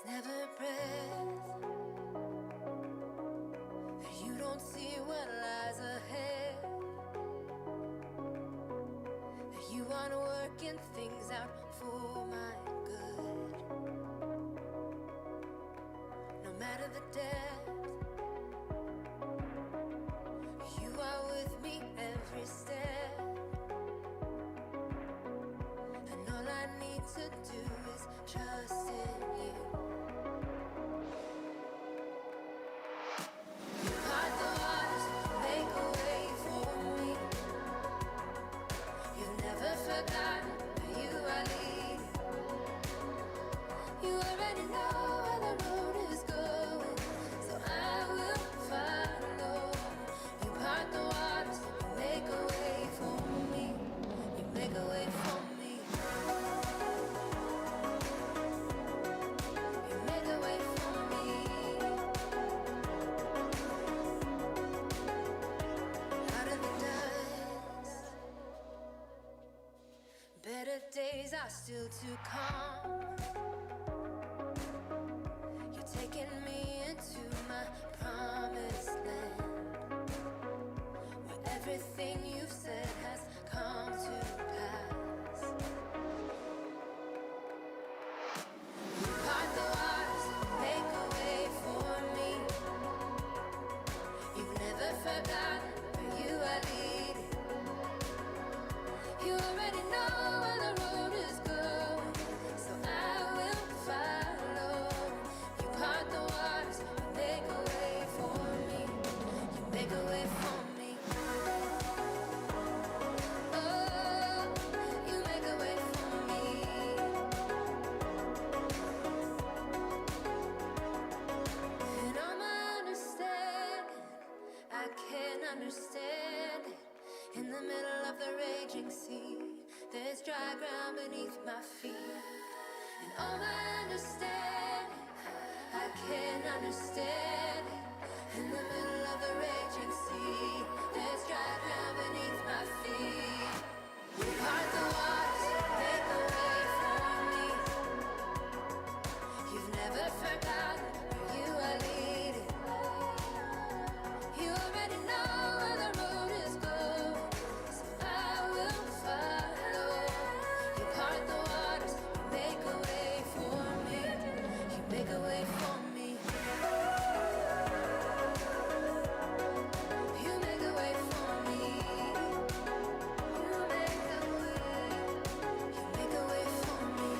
never a breath that you don't see what lies ahead, that you aren't working things out for my good. No matter the depth, you are with me every step, and all I need to do is trust in you. You part the waters, make a way for me. You've never forgotten where you are leading. You already know where the road is going, so I will follow. You part the waters, you make a way for me. You make a way for me. You make a way for me. Out of the dust, better days are still to come. You're taking me into my promised land, where everything you've said has come to pass. You part the waters, make a way for me. You've never forgotten where you are leading. You already know where the road is going, so I will follow. You part the waters, you make a way for me. You make a way for me. Oh, you make a way for me. And all my understanding, I can't understand it. In the middle of the raging sea, there's dry ground beneath my feet. And all my understanding, I can't understand it. In the middle of the raging sea, there's dry ground beneath my feet. You part the waters, make a way for me. You've never forgotten where you are leading. You already know where the road is going, so I will follow. You part the waters, you make a way for me. You make a way for me. You make a way for me. You make a way. You make a way for me.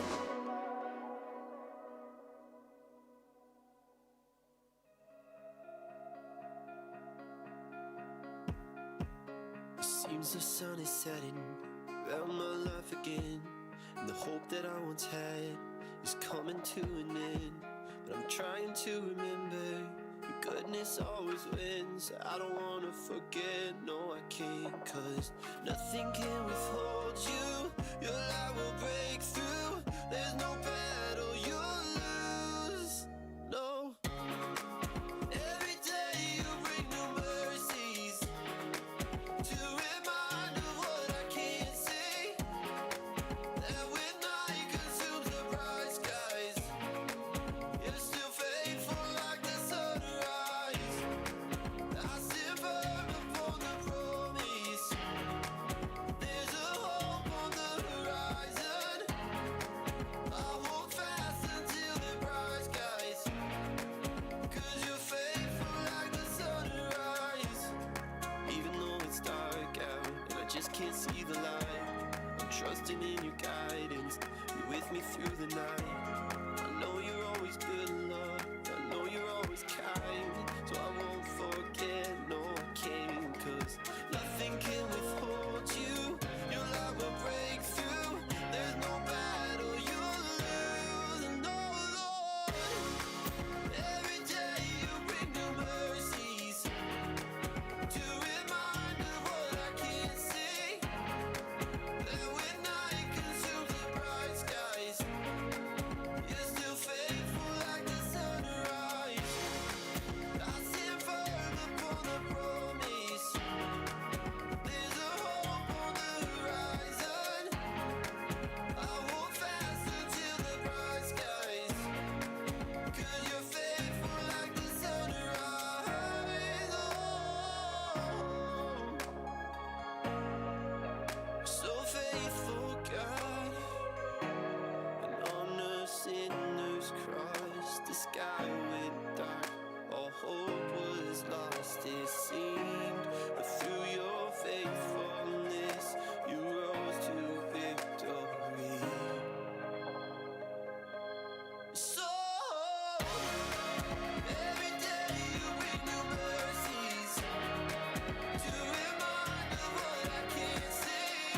It seems the sun is setting around my life again, and the hope that I once had is coming to an end. But I'm trying to remember your goodness always wins. I don't wanna forget, no I can't, 'cause nothing can withhold you. Your light will break through. There's no battle you'll lose. No. Every day you bring new mercies to remind of what I can't see. That when night consumes the bright skies, you're still faithful like the sunrise. I stand firm upon the promise. There's a hope on the horizon. I hold fast until the bright skies, 'cause you're faithful like the sunrise. Even though it's dark out and I just can't see the light, I'm trusting in your guidance. You're with me through the night. I know you're always good, love. I know you're always kind, so I won't forget, no I can't, 'cause nothing can withhold you. Your love will break through. There's no battle you'll lose. No, Lord. Every day you bring new mercies to remind of what I can't see. That when night consumes the bright skies, fire went dark, all hope was lost it seemed. But through your faithfulness, you rose to victory. So every day you bring new mercies to remind of what I can't see.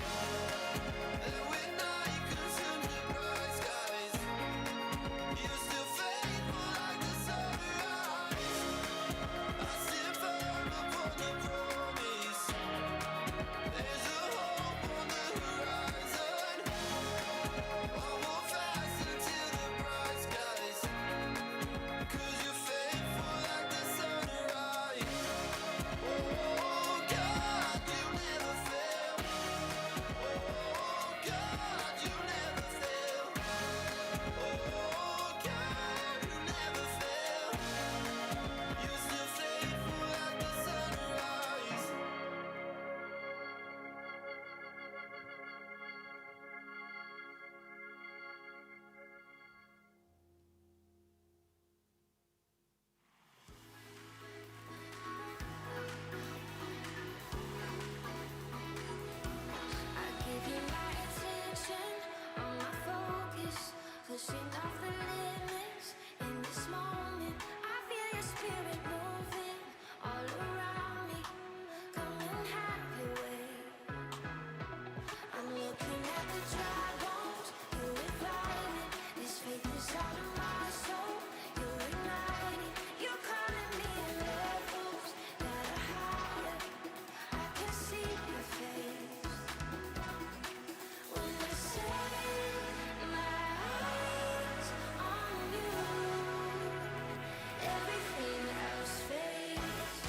And when night consumes the bright skies, you're still faithful like the sunrise. I stand firm upon the promise. There's a hope on the horizon. I'll hold fast until the bright skies. 'Cause you're faithful like the sunrise. Oh God, you never fail. Oh God, you never fail. Oh God, you never fail. You're still faithful like the sunrise. I give you my attention, all my focus, pushing off the limits. In this moment, I feel your spirit moving all around me. Come and have your way. I'm looking at the dry bones, you're reviving. This faith inside of my soul, you're igniting. You're calling me in levels that are higher. I can see your face. When I set my eyes on you, everything else fades.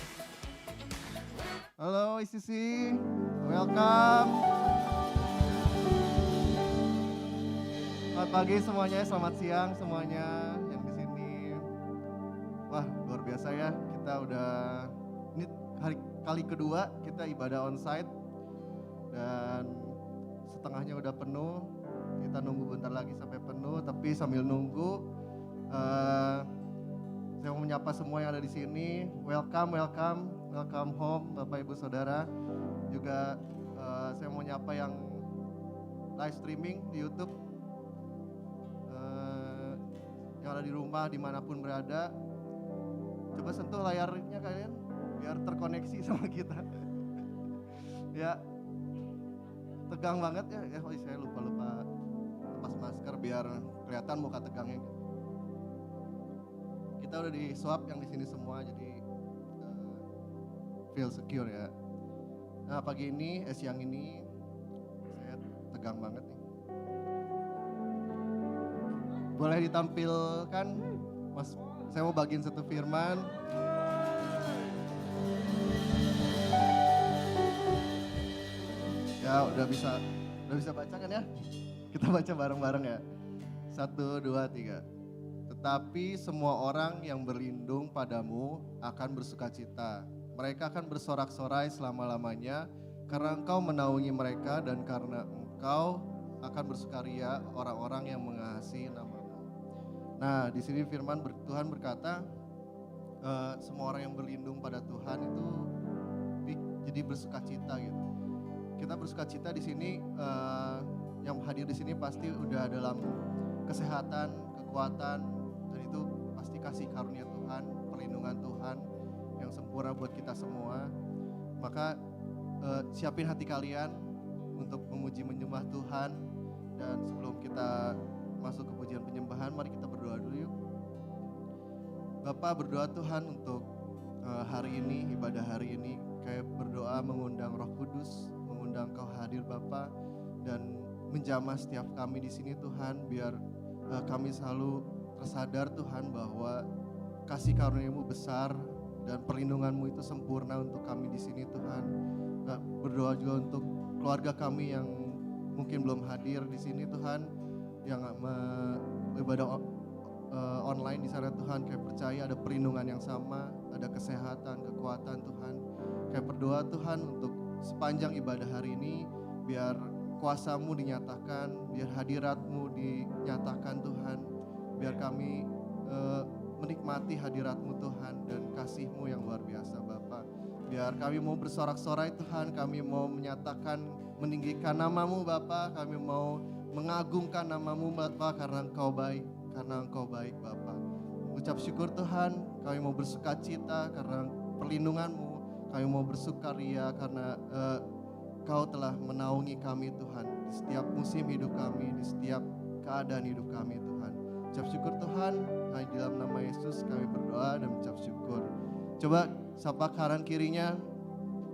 Halo ICC, welcome. Selamat pagi semuanya, selamat siang semuanya yang di sini. Wah, luar biasa ya. Kita udah ini kali kedua kita ibadah onsite dan setengahnya udah penuh. Kita nunggu bentar lagi sampai penuh, tapi sambil nunggu saya mau menyapa semua yang ada di sini. Welcome home Bapak Ibu Saudara. Juga saya mau nyapa yang live streaming di YouTube, yang ada di rumah dimanapun berada. Coba sentuh layarnya kalian biar terkoneksi sama kita. Ya, tegang banget ya. Saya lupa lepas masker biar kelihatan muka tegangnya. Kita udah di swab yang di sini semua, jadi feel secure ya. Nah pagi ini, siang ini saya tegang banget nih. Boleh ditampilkan, Mas? Saya mau bagiin satu firman. Ya udah bisa baca kan ya? Kita baca bareng-bareng ya. 1, 2, 3. Tetapi semua orang yang berlindung padamu akan bersukacita. Mereka akan bersorak-sorai selama-lamanya karena engkau menaungi mereka dan karena engkau akan bersukaria orang-orang yang mengasihi namamu. Nah di sini firman Tuhan berkata semua orang yang berlindung pada Tuhan itu jadi bersukacita gitu. Kita bersukacita di sini, yang hadir di sini pasti udah dalam kesehatan, kekuatan, dan itu pasti kasih karunia Tuhan, perlindungan Tuhan yang sempurna buat kita semua. Maka siapin hati kalian untuk memuji menyembah Tuhan. Dan sebelum kita masuk ke pujian penyembahan, mari kita berdoa dulu yuk. Bapak, berdoa Tuhan untuk hari ini, ibadah hari ini, kayak berdoa mengundang Roh Kudus, mengundang Kau hadir Bapak, dan menjamah setiap kami di sini Tuhan, biar kami selalu tersadar Tuhan bahwa kasih karunia-Mu besar dan perlindungan-Mu itu sempurna untuk kami di sini Tuhan. Berdoa juga untuk keluarga kami yang mungkin belum hadir di sini Tuhan, yang ibadah online di sana Tuhan, kayak percaya ada perlindungan yang sama, ada kesehatan, kekuatan Tuhan. Kayak berdoa Tuhan untuk sepanjang ibadah hari ini, biar kuasa-Mu dinyatakan, biar hadirat-Mu dinyatakan Tuhan, biar kami menikmati hadirat-Mu Tuhan dan kasih-Mu yang luar biasa Bapa. Biar kami mau bersorak-sorai Tuhan, kami mau menyatakan, meninggikan nama-Mu Bapa, kami mau mengagungkan nama-Mu Bapa karena Engkau baik Bapa. Ucap syukur Tuhan, kami mau bersuka cita karena perlindungan-Mu, kami mau bersukaria karena Kau telah menaungi kami Tuhan di setiap musim hidup kami, di setiap keadaan hidup kami Tuhan. Ucap syukur Tuhan, hanya di dalam nama Yesus kami berdoa dan ucap syukur. Coba sapa kanan kirinya,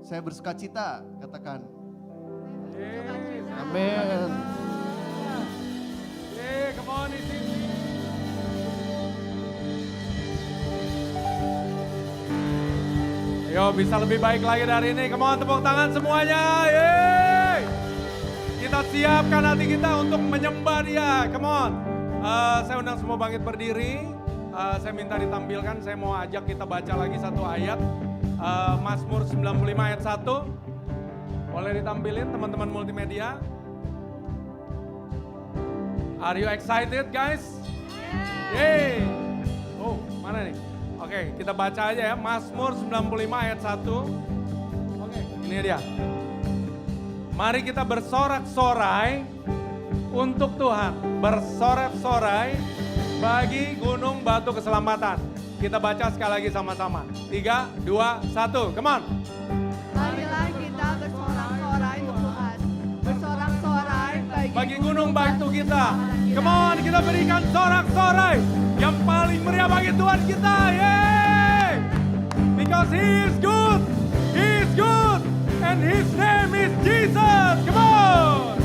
saya bersuka cita, katakan. Amin. Come on, Cindy. Ayo bisa lebih baik lagi dari ini. Come on, tepuk tangan semuanya. Yeay. Kita siapkan hati kita untuk menyembah Dia. Come on. Saya undang semua bangkit berdiri. Saya minta ditampilkan, saya mau ajak kita baca lagi satu ayat. Mazmur 95 ayat 1. Boleh ditampilin teman-teman multimedia. Are you excited guys? Yeay. Oh, mana nih? Oke, kita baca aja ya. Mazmur 95 ayat 1. Oke, ini dia. Mari kita bersorak-sorai untuk Tuhan. Bersorak-sorai bagi gunung batu keselamatan. Kita baca sekali lagi sama-sama. 3, 2, 1. Come on. Marilah kita bersorak-sorai untuk Tuhan. Bersorak-sorai Bagi gunung batu kita. Come on, kita berikan sorak-sorai yang paling meriah bagi Tuhan kita. Yeay! Because He is good. He is good. And His name is Jesus. Come on.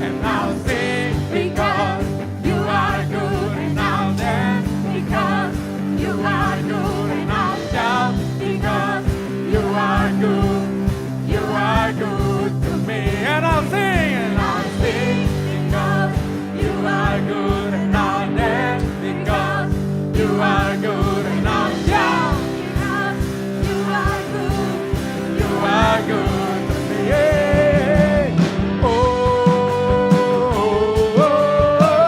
And I'll sing because you are good. And I'll dance because you are good. And I'll shout because you are good. You are good to me. And I'll sing. And I'll sing because you are good. And I'll dance because you are good. And I'll shout because you are good. You are good to me. Yeah. Oh, oh, oh, oh.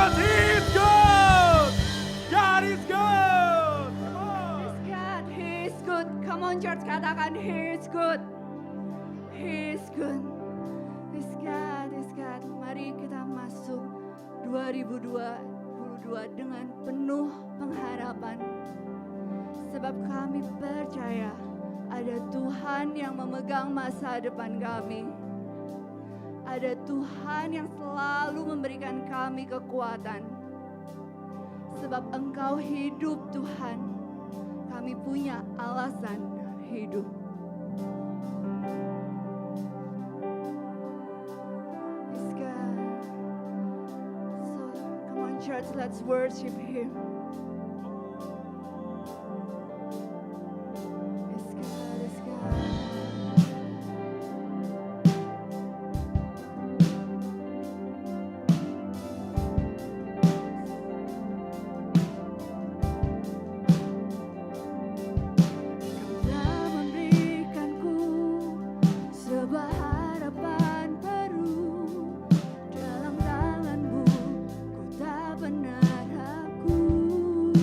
Because He's good. God is good. Come on. Yes, God, He is good. Come on church, katakan He is good. He is good. Yes, God, yes, God. Mari kita masuk 2022 dengan penuh pengharapan. Sebab kami percaya ada Tuhan yang memegang masa depan kami. Ada Tuhan yang selalu memberikan kami kekuatan. Sebab Engkau hidup Tuhan. Kami punya alasan hidup. Yes, God. So, come on church, let's worship Him. Yes, God, yes, God. Telah memberikanku sebuah harapan baru. Dalam tangan-Mu ku tak pernah ragu.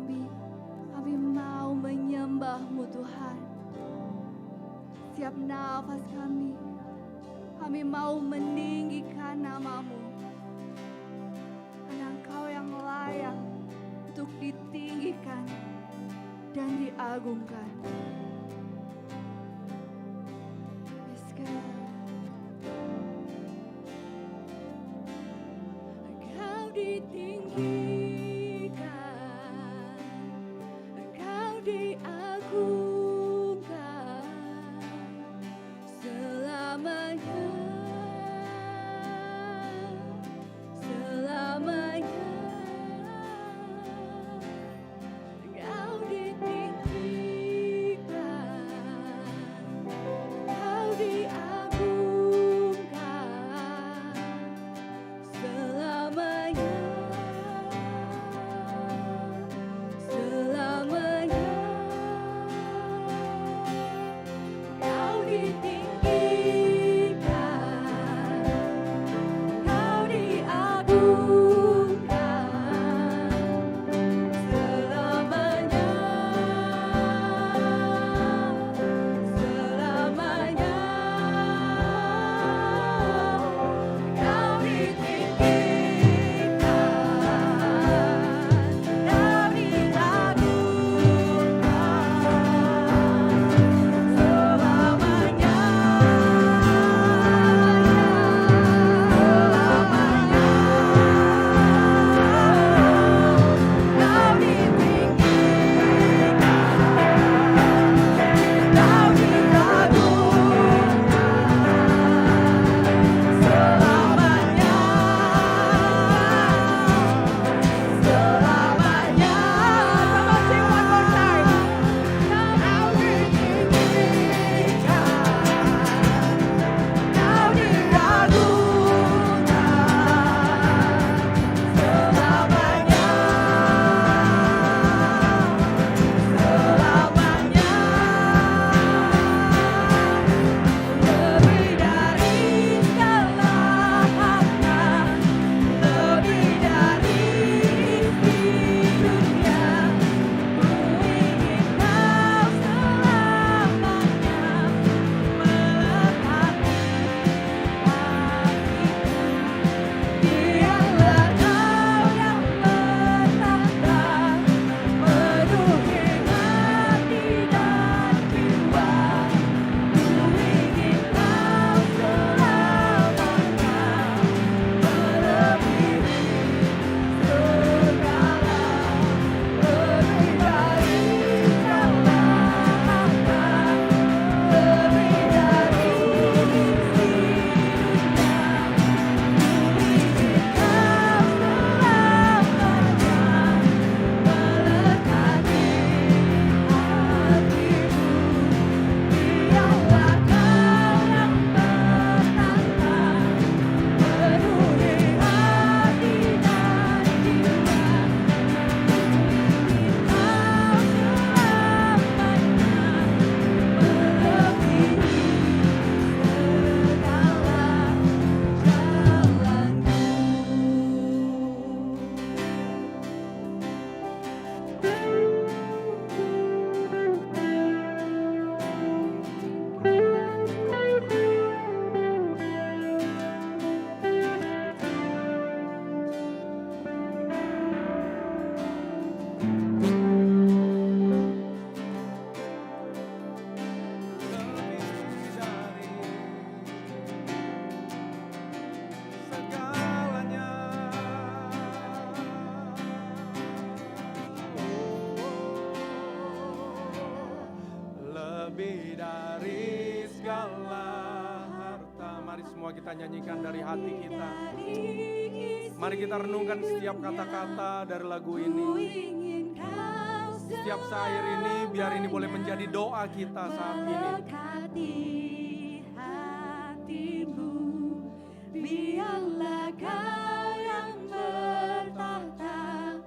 Kami mau menyembah-Mu Tuhan. Setiap nafas kami mau meninggikan nama-Mu. Karena Engkau yang layak untuk ditinggikan dan diagungkan. Yes, God. Engkau ditinggikan, Engkau diagungkan selamanya, selamanya. Engkau ditinggikan, Engkau diagungkan selamanya, selamanya. Engkau ditinggikan, Engkau diagungkan selamanya, selamanya. Engkau ditinggikan, Engkau diagungkan lebih dari segala harta. Mari semua kita nyanyikan dari hati kita. Mari kita renungkan setiap kata-kata dari lagu ini. Setiap syair ini, biar ini boleh menjadi doa kita saat ini. Biarlah Kau yang bertahta,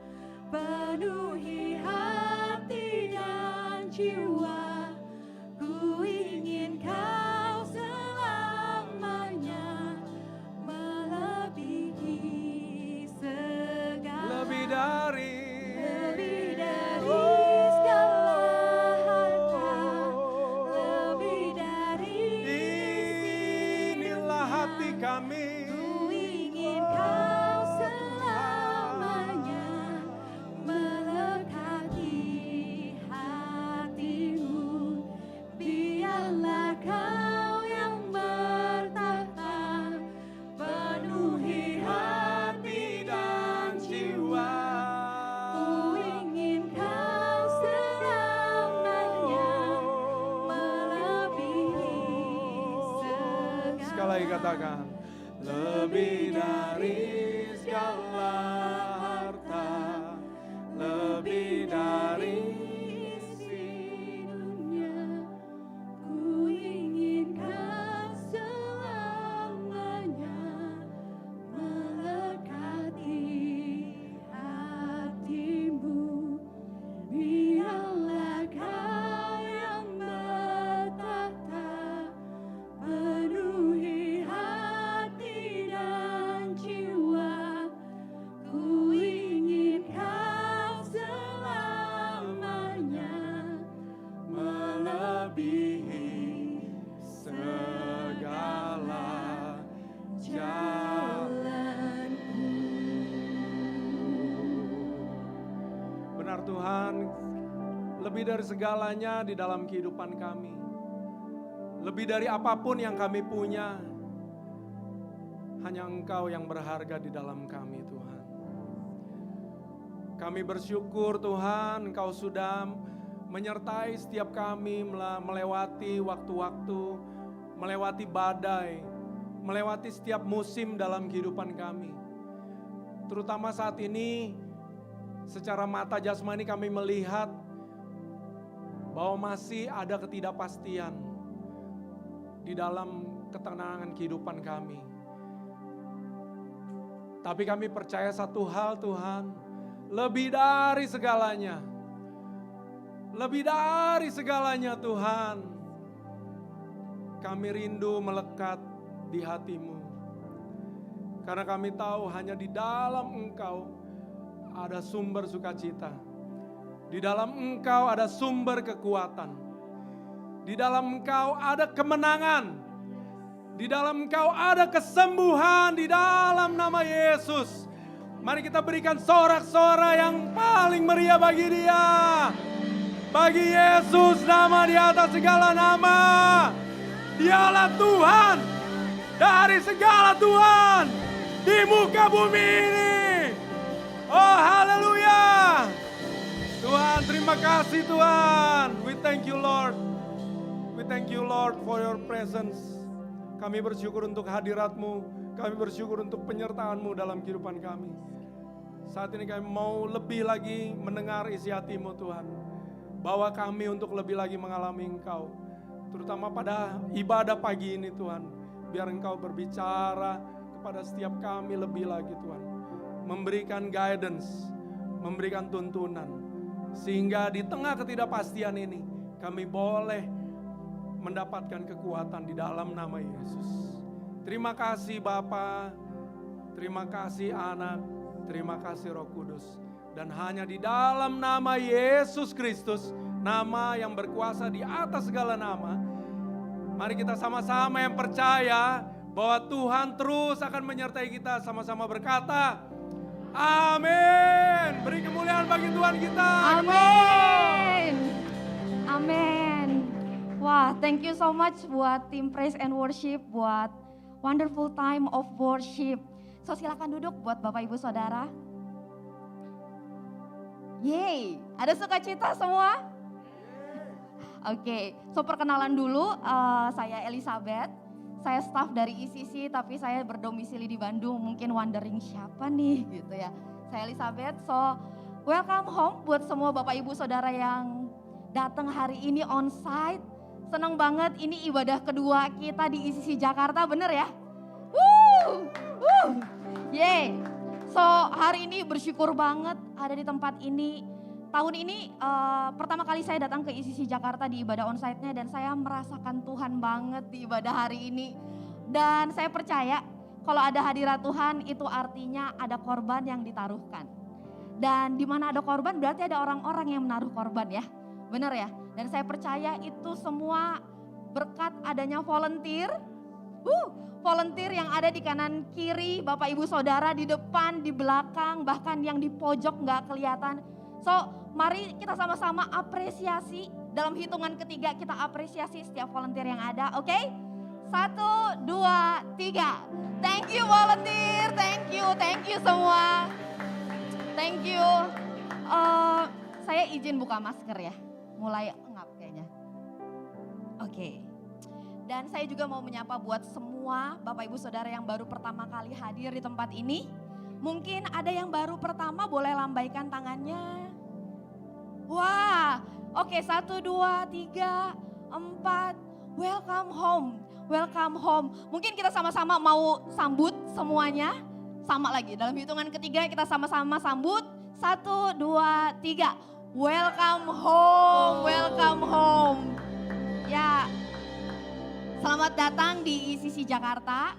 penuhi hati dan jiwa. Ku ingin Kau selamanya, melebihi segala. Lebih dari lagi katakan. Lebih dari segala harta, lebih dari isi dunia, ku inginkan selamanya melekati hatimu. Biarlah Kau yang bertata penuhi hati dan jiwa. Ku ingin Kau selamanya melebihi segala jalanku. Benar Tuhan, lebih dari segalanya di dalam kehidupan kami. Lebih dari apapun yang kami punya, hanya Engkau yang berharga di dalam kami Tuhan. Kami bersyukur Tuhan, Engkau sudah menyertai setiap kami melewati waktu-waktu, melewati badai, melewati setiap musim dalam kehidupan kami. Terutama saat ini, secara mata jasmani kami melihat bahwa masih ada ketidakpastian di dalam ketenangan kehidupan kami. Tapi kami percaya satu hal Tuhan, lebih dari segalanya. Lebih dari segalanya Tuhan, kami rindu melekat di hati-Mu. Karena kami tahu hanya di dalam Engkau ada sumber sukacita. Di dalam Engkau ada sumber kekuatan. Di dalam Engkau ada kemenangan. Di dalam Engkau ada kesembuhan di dalam nama Yesus. Mari kita berikan sorak-sorai yang paling meriah bagi Dia. Bagi Yesus, nama di atas segala nama. Dialah Tuhan dari segala Tuhan di muka bumi ini. Oh haleluya. Tuhan, terima kasih Tuhan. We thank you Lord. We thank you Lord for your presence. Kami bersyukur untuk hadirat-Mu. Kami bersyukur untuk penyertaan-Mu dalam kehidupan kami. Saat ini kami mau lebih lagi mendengar isi hati-Mu Tuhan. Bawa kami untuk lebih lagi mengalami Engkau. Terutama pada ibadah pagi ini Tuhan. Biar Engkau berbicara kepada setiap kami lebih lagi Tuhan. Memberikan guidance, memberikan tuntunan. Sehingga di tengah ketidakpastian ini kami boleh mendapatkan kekuatan di dalam nama Yesus. Terima kasih Bapa, terima kasih Anak, terima kasih Roh Kudus. Dan hanya di dalam nama Yesus Kristus, nama yang berkuasa di atas segala nama. Mari kita sama-sama yang percaya bahwa Tuhan terus akan menyertai kita, sama-sama berkata, amin. Beri kemuliaan bagi Tuhan kita. Amin. Amin. Wah, thank you so much buat tim Praise and Worship, buat wonderful time of worship. So silakan duduk buat Bapak Ibu Saudara. Yeay, ada sukacita semua? Oke, so perkenalan dulu, saya Elizabeth. Saya staff dari ICC tapi saya berdomisili di Bandung. Mungkin wondering siapa nih gitu ya. Saya Elizabeth, so welcome home buat semua Bapak Ibu Saudara yang datang hari ini on site. Senang banget, ini ibadah kedua kita di ICC Jakarta, bener ya? Yeay. So hari ini bersyukur banget ada di tempat ini. Tahun ini pertama kali saya datang ke ICC Jakarta di ibadah onsite-nya dan saya merasakan Tuhan banget di ibadah hari ini. Dan saya percaya kalau ada hadirat Tuhan itu artinya ada korban yang ditaruhkan. Dan di mana ada korban berarti ada orang-orang yang menaruh korban ya. Benar ya? Dan saya percaya itu semua berkat adanya volunteer. Volunteer yang ada di kanan kiri, Bapak Ibu Saudara, di depan, di belakang, bahkan yang di pojok nggak kelihatan. So mari kita sama-sama apresiasi. Dalam hitungan ketiga kita apresiasi setiap volunteer yang ada, oke? 1, 2, 3. Thank you volunteer, thank you semua. Thank you. Saya izin buka masker ya, mulai ngap kayaknya. Oke. Dan saya juga mau menyapa buat semua Bapak Ibu Saudara yang baru pertama kali hadir di tempat ini. Mungkin ada yang baru pertama, boleh lambaikan tangannya. Wah, oke, 1, 2, 3, 4, welcome home, welcome home. Mungkin kita sama-sama mau sambut semuanya, sama lagi. Dalam hitungan ketiga kita sama-sama sambut, 1, 2, 3, welcome home, welcome home. Ya, selamat datang di ICC Jakarta.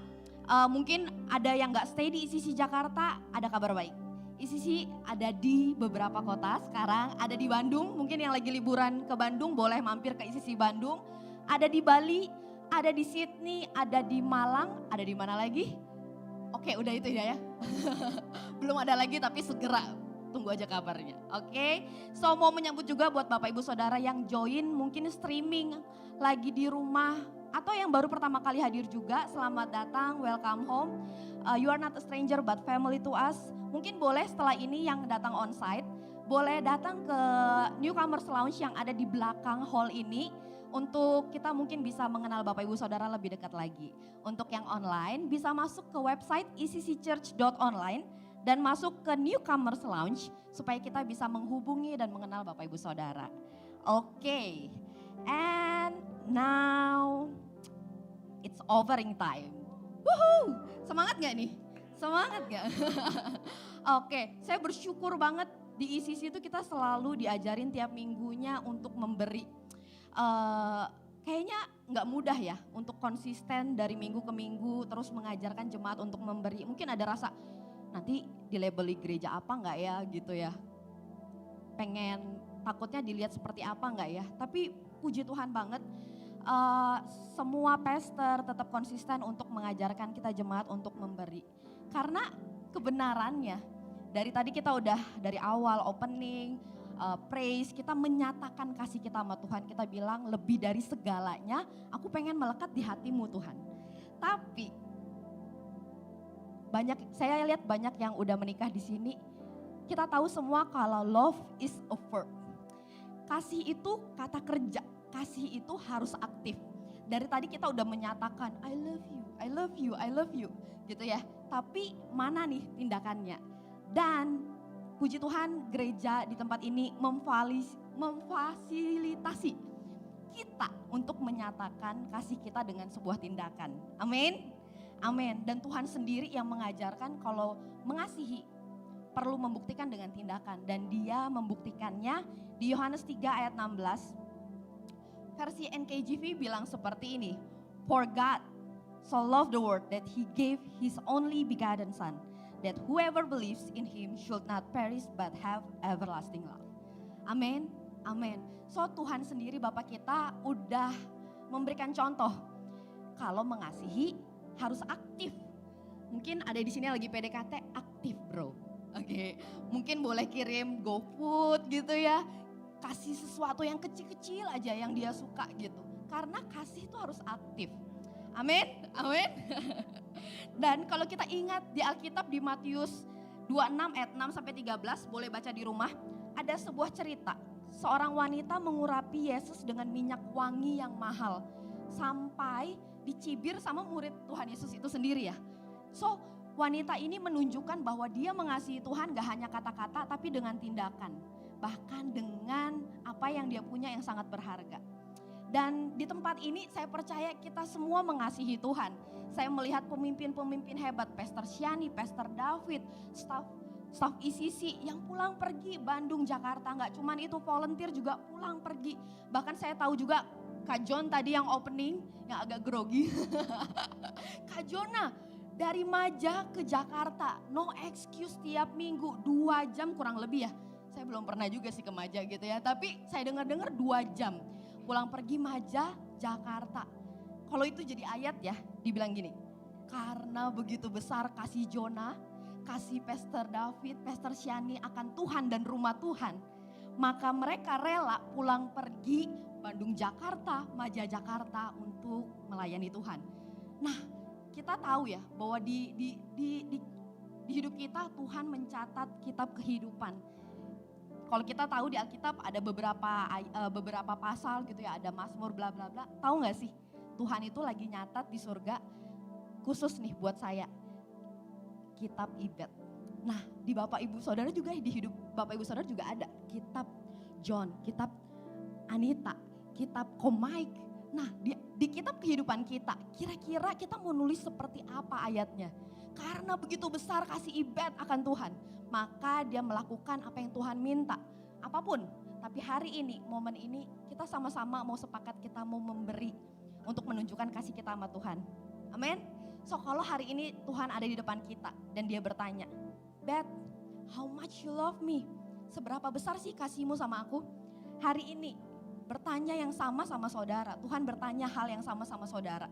Mungkin ada yang gak stay di ICC Jakarta, ada kabar baik. ICC ada di beberapa kota sekarang, ada di Bandung, mungkin yang lagi liburan ke Bandung boleh mampir ke ICC Bandung. Ada di Bali, ada di Sydney, ada di Malang, ada di mana lagi? Oke, udah itu ya. Belum ada lagi tapi segera tunggu aja kabarnya. Oke, so mau menyambut juga buat Bapak Ibu Saudara yang join mungkin streaming lagi di rumah. Atau yang baru pertama kali hadir juga, selamat datang, welcome home. You are not a stranger but family to us. Mungkin boleh setelah ini yang datang onsite, boleh datang ke Newcomers Lounge yang ada di belakang hall ini. Untuk kita mungkin bisa mengenal Bapak Ibu Saudara lebih dekat lagi. Untuk yang online bisa masuk ke website icc.church.online dan masuk ke Newcomers Lounge supaya kita bisa menghubungi dan mengenal Bapak Ibu Saudara. Oke, and now it's offering time. Woohoo! Semangat gak nih? Semangat gak? Oke, saya bersyukur banget di ICC itu kita selalu diajarin tiap minggunya untuk memberi. Kayaknya gak mudah ya untuk konsisten dari minggu ke minggu terus mengajarkan jemaat untuk memberi. Mungkin ada rasa nanti dilabeli gereja apa gak ya gitu ya. Pengen takutnya dilihat seperti apa gak ya. Tapi puji Tuhan banget. Semua pastor tetap konsisten untuk mengajarkan kita jemaat untuk memberi. Karena kebenarannya dari tadi kita udah dari awal opening, praise, kita menyatakan kasih kita sama Tuhan. Kita bilang lebih dari segalanya aku pengen melekat di hatimu Tuhan. Tapi saya lihat banyak yang udah menikah di sini. Kita tahu semua kalau love is a verb. Kasih itu kata kerja. Kasih itu harus aktif. Dari tadi kita udah menyatakan I love you, I love you, I love you gitu ya. Tapi mana nih tindakannya? Dan puji Tuhan gereja di tempat ini memfasilitasi kita untuk menyatakan kasih kita dengan sebuah tindakan. Amin. Amin. Dan Tuhan sendiri yang mengajarkan kalau mengasihi perlu membuktikan dengan tindakan. Dan dia membuktikannya di Yohanes 3 ayat 16. Versi NKJV bilang seperti ini. For God so loved the world that he gave his only begotten son, that whoever believes in him should not perish but have everlasting life. Amin, amin. So Tuhan sendiri Bapak kita udah memberikan contoh. Kalau mengasihi harus aktif. Mungkin ada di sini lagi PDKT, aktif bro. Oke, mungkin boleh kirim GoFood gitu ya. Kasih sesuatu yang kecil-kecil aja yang dia suka gitu. Karena kasih itu harus aktif. Amin, amin. Dan kalau kita ingat di Alkitab di Matius 26 ayat 6 sampai 13, boleh baca di rumah. Ada sebuah cerita, seorang wanita mengurapi Yesus dengan minyak wangi yang mahal. Sampai dicibir sama murid Tuhan Yesus itu sendiri ya. So wanita ini menunjukkan bahwa dia mengasihi Tuhan gak hanya kata-kata tapi dengan tindakan. Bahkan dengan apa yang dia punya yang sangat berharga. Dan di tempat ini saya percaya kita semua mengasihi Tuhan. Saya melihat pemimpin-pemimpin hebat, Pastor Shani, Pastor David, staff ICC yang pulang pergi Bandung, Jakarta. Gak cuman itu, volunteer juga pulang pergi. Bahkan saya tahu juga Kak John tadi yang opening, yang agak grogi. Kak Jona dari Maja ke Jakarta, no excuse tiap minggu, 2 jam kurang lebih ya. Saya belum pernah juga sih ke Maja gitu ya, tapi saya dengar-dengar 2 jam. Pulang pergi Maja, Jakarta. Kalau itu jadi ayat ya, dibilang gini. Karena begitu besar kasih Jona, kasih Pastor David, Pastor Shani akan Tuhan dan rumah Tuhan. Maka mereka rela pulang pergi Bandung, Jakarta, Maja, Jakarta untuk melayani Tuhan. Nah kita tahu ya bahwa di hidup kita Tuhan mencatat kitab kehidupan. Kalau kita tahu di Alkitab ada beberapa pasal gitu ya, ada Mazmur bla bla bla. Tahu nggak sih Tuhan itu lagi nyatat di surga khusus nih buat saya. Kitab Ibet. Nah di Bapak Ibu Saudara juga, di hidup Bapak Ibu Saudara juga ada kitab John, kitab Anita, kitab Komik. Nah di kitab kehidupan kita, kira-kira kita mau nulis seperti apa ayatnya? Karena begitu besar kasih Ibet akan Tuhan, maka dia melakukan apa yang Tuhan minta. Apapun, tapi hari ini, momen ini kita sama-sama mau sepakat, kita mau memberi untuk menunjukkan kasih kita sama Tuhan. Amin. So kalau hari ini Tuhan ada di depan kita dan dia bertanya, Bet, how much you love me? Seberapa besar sih kasihmu sama aku? Hari ini bertanya yang sama saudara. Tuhan bertanya hal yang sama saudara.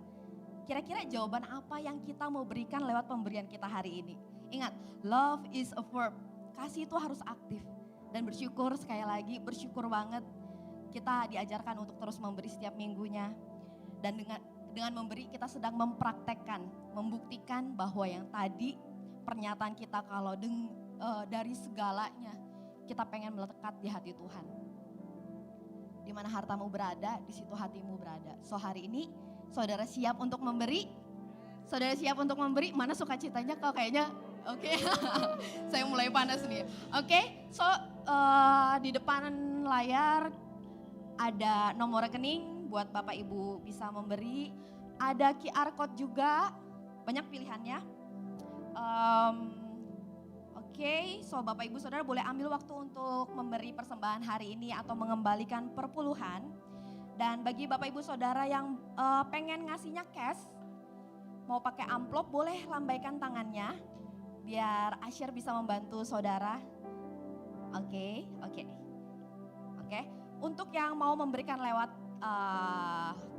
Kira-kira jawaban apa yang kita mau berikan lewat pemberian kita hari ini? Ingat, love is a verb. Kasih itu harus aktif. Dan bersyukur, sekali lagi bersyukur banget kita diajarkan untuk terus memberi setiap minggunya. Dan dengan memberi kita sedang mempraktekkan, membuktikan bahwa yang tadi pernyataan kita kalau dari segalanya kita pengen melekat di hati Tuhan. Di mana hartamu berada, di situ hatimu berada. So hari ini saudara siap untuk memberi? Saudara siap untuk memberi? Mana sukacitanya kok kayaknya? Oke, saya mulai panas nih. Oke, so di depan layar ada nomor rekening buat Bapak Ibu bisa memberi. Ada QR code juga, banyak pilihannya. Oke, so Bapak Ibu Saudara boleh ambil waktu untuk memberi persembahan hari ini atau mengembalikan perpuluhan. Dan bagi Bapak Ibu Saudara yang pengen ngasihnya cash, mau pakai amplop boleh lambaikan tangannya. Biar Asyir bisa membantu saudara. Oke. Untuk yang mau memberikan lewat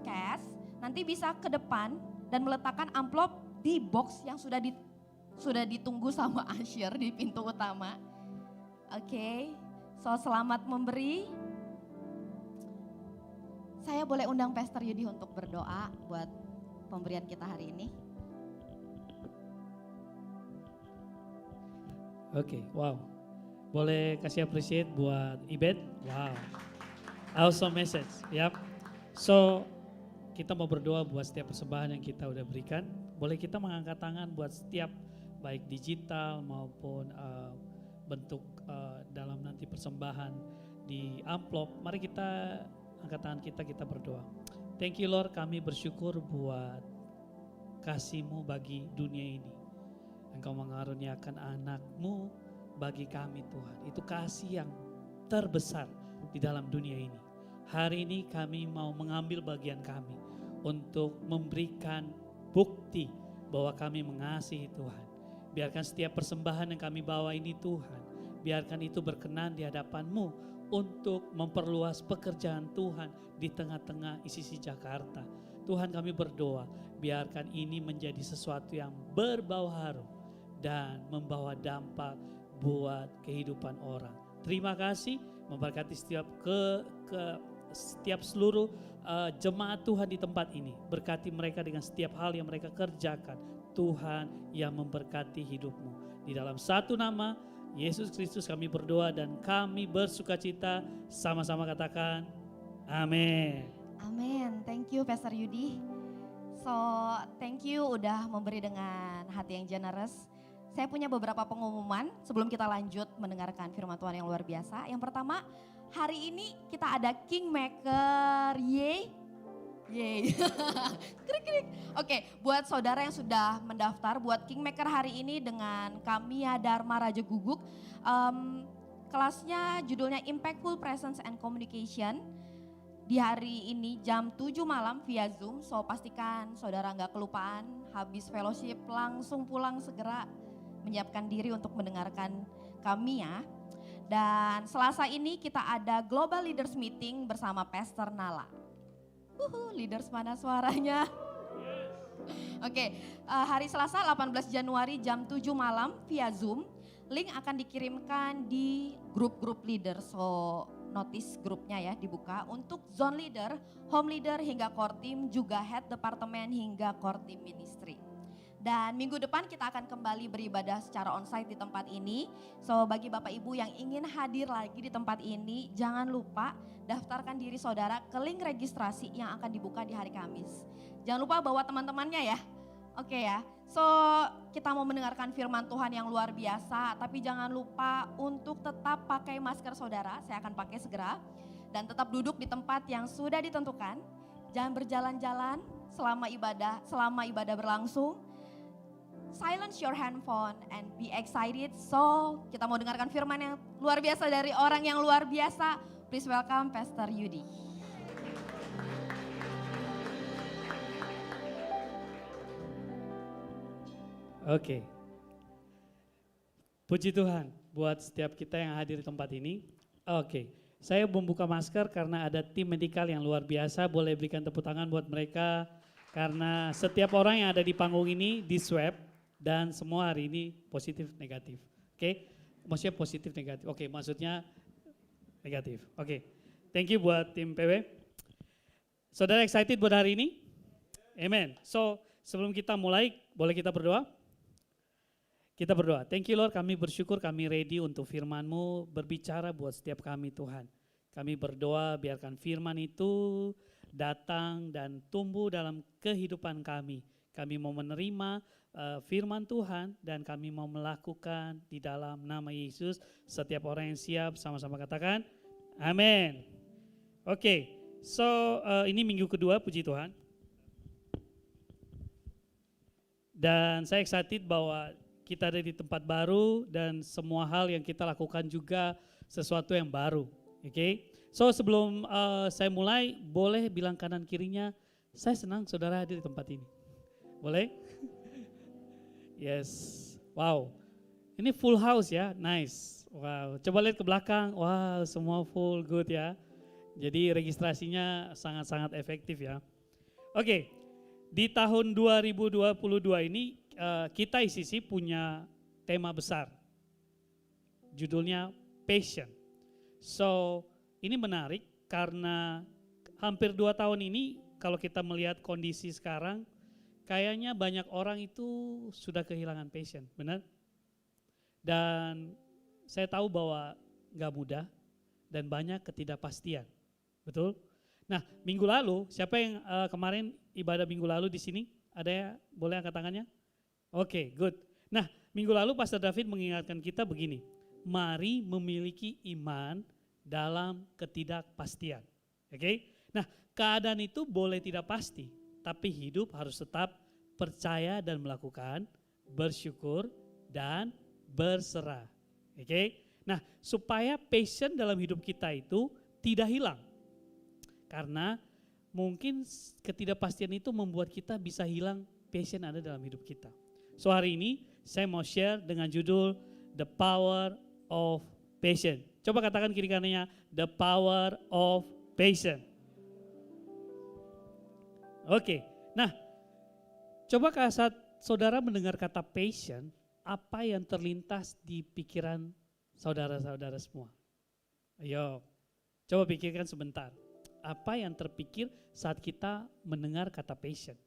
cash, nanti bisa ke depan dan meletakkan amplop di box yang sudah ditunggu sama Asyir di pintu utama. Oke, so selamat memberi. Saya boleh undang Pastor Yudi untuk berdoa buat pemberian kita hari ini. Oke, wow. Boleh kasih appreciate buat Ibet? Wow. Awesome message. Yap. So, kita mau berdoa buat setiap persembahan yang kita udah berikan. Boleh kita mengangkat tangan buat setiap baik digital maupun bentuk dalam nanti persembahan di amplop. Mari kita angkat tangan kita berdoa. Thank you Lord, kami bersyukur buat kasih-Mu bagi dunia ini. Engkau mengaruniakan anak-Mu bagi kami Tuhan. Itu kasih yang terbesar di dalam dunia ini. Hari ini kami mau mengambil bagian kami untuk memberikan bukti bahwa kami mengasihi Tuhan. Biarkan setiap persembahan yang kami bawa ini Tuhan, biarkan itu berkenan di hadapan-Mu untuk memperluas pekerjaan Tuhan di tengah-tengah ICC Jakarta. Tuhan kami berdoa, biarkan ini menjadi sesuatu yang berbau harum dan membawa dampak buat kehidupan orang. Terima kasih, memberkati setiap seluruh jemaat Tuhan di tempat ini. Berkati mereka dengan setiap hal yang mereka kerjakan. Tuhan yang memberkati hidupmu. Di dalam satu nama, Yesus Kristus kami berdoa dan kami bersukacita. Sama-sama katakan, amin. Amin, thank you Pastor Yudi. So, thank you udah memberi dengan hati yang generous. Saya punya beberapa pengumuman sebelum kita lanjut mendengarkan firman Tuhan yang luar biasa. Yang pertama, hari ini kita ada Kingmaker, yeay. Krik. Oke, buat saudara yang sudah mendaftar buat Kingmaker hari ini dengan Kamia Dharma Raja Guguk. Kelasnya judulnya Impactful Presence and Communication. Di hari ini jam 7 malam via Zoom, so pastikan saudara nggak kelupaan, habis fellowship langsung pulang segera menyiapkan diri untuk mendengarkan kami ya. Dan Selasa ini kita ada Global Leaders Meeting bersama Pastor Nala. Leaders mana suaranya? Oke, hari Selasa 18 Januari jam 7 malam via Zoom. Link akan dikirimkan di grup-grup leader, so notice grupnya ya dibuka untuk zone leader, home leader hingga core team, juga head departemen hingga core team ministry. Dan minggu depan kita akan kembali beribadah secara onsite di tempat ini. So bagi Bapak Ibu yang ingin hadir lagi di tempat ini, jangan lupa daftarkan diri saudara ke link registrasi yang akan dibuka di hari Kamis. Jangan lupa bawa teman-temannya ya. Oke ya. So kita mau mendengarkan firman Tuhan yang luar biasa, tapi jangan lupa untuk tetap pakai masker saudara. Saya akan pakai segera. Dan tetap duduk di tempat yang sudah ditentukan. Jangan berjalan-jalan selama ibadah berlangsung. Silence your handphone and be excited. So, kita mau dengarkan firman yang luar biasa dari orang yang luar biasa. Please welcome Pastor Yudi. Oke. Puji Tuhan buat setiap kita yang hadir di tempat ini. Oke. Saya membuka masker karena ada tim medikal yang luar biasa. Boleh berikan tepuk tangan buat mereka. Karena setiap orang yang ada di panggung ini di swab. Dan semua hari ini positif negatif. Oke, maksudnya positif negatif. Oke, maksudnya negatif. Oke, thank you buat tim PW. Saudara excited buat hari ini? Amen. So sebelum kita mulai, boleh kita berdoa? Kita berdoa. Thank you Lord, kami bersyukur, kami ready untuk firman-Mu berbicara buat setiap kami Tuhan. Kami berdoa biarkan firman itu datang dan tumbuh dalam kehidupan kami. Kami mau menerima firman Tuhan dan kami mau melakukan di dalam nama Yesus. Setiap orang yang siap sama-sama katakan amin. Oke, so ini minggu kedua puji Tuhan. Dan saya excited bahwa kita ada di tempat baru dan semua hal yang kita lakukan juga sesuatu yang baru. Oke, so sebelum saya mulai boleh bilang kanan kirinya, saya senang saudara hadir di tempat ini. Boleh? Yes, wow, ini full house ya, nice. Wow, coba lihat ke belakang, wow semua full, good ya. Jadi registrasinya sangat-sangat efektif ya. Oke, di tahun 2022 ini kita ICC punya tema besar. Judulnya Passion. So ini menarik karena hampir 2 tahun ini kalau kita melihat kondisi sekarang, kayaknya banyak orang itu sudah kehilangan passion, benar? Dan saya tahu bahwa gak mudah dan banyak ketidakpastian, betul? Nah minggu lalu, siapa yang kemarin ibadah minggu lalu di sini? Ada ya? Boleh angkat tangannya? Oke, good. Nah minggu lalu Pastor David mengingatkan kita begini, mari memiliki iman dalam ketidakpastian. Oke? Nah keadaan itu boleh tidak pasti, tapi hidup harus tetap percaya dan melakukan, bersyukur dan berserah. Oke? Nah, supaya passion dalam hidup kita itu tidak hilang. Karena mungkin ketidakpastian itu membuat kita bisa hilang passion ada dalam hidup kita. So hari ini saya mau share dengan judul The Power of Passion. Coba katakan kiri kanannya, The Power of Passion. Oke, nah coba saat saudara mendengar kata passion, apa yang terlintas di pikiran saudara-saudara semua? Ayo, coba pikirkan sebentar. Apa yang terpikir saat kita mendengar kata passion?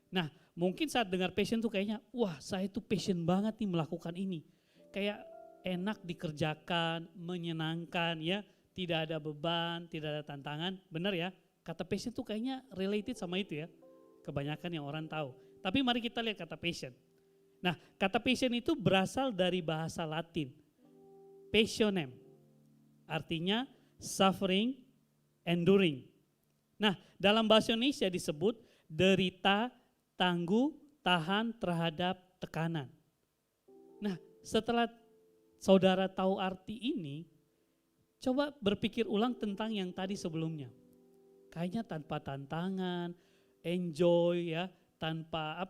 Nah mungkin saat dengar passion tuh kayaknya, wah saya tuh passion banget nih melakukan ini. Kayak enak dikerjakan, menyenangkan ya, tidak ada beban, tidak ada tantangan, benar ya? Kata passion tuh kayaknya related sama itu ya. Kebanyakan yang orang tahu. Tapi mari kita lihat kata passion. Nah kata passion itu berasal dari bahasa Latin. Passionem. Artinya suffering, enduring. Nah dalam bahasa Indonesia disebut derita, tangguh, tahan terhadap tekanan. Nah setelah saudara tahu arti ini, coba berpikir ulang tentang yang tadi sebelumnya. Kayaknya tanpa tantangan, enjoy ya, tanpa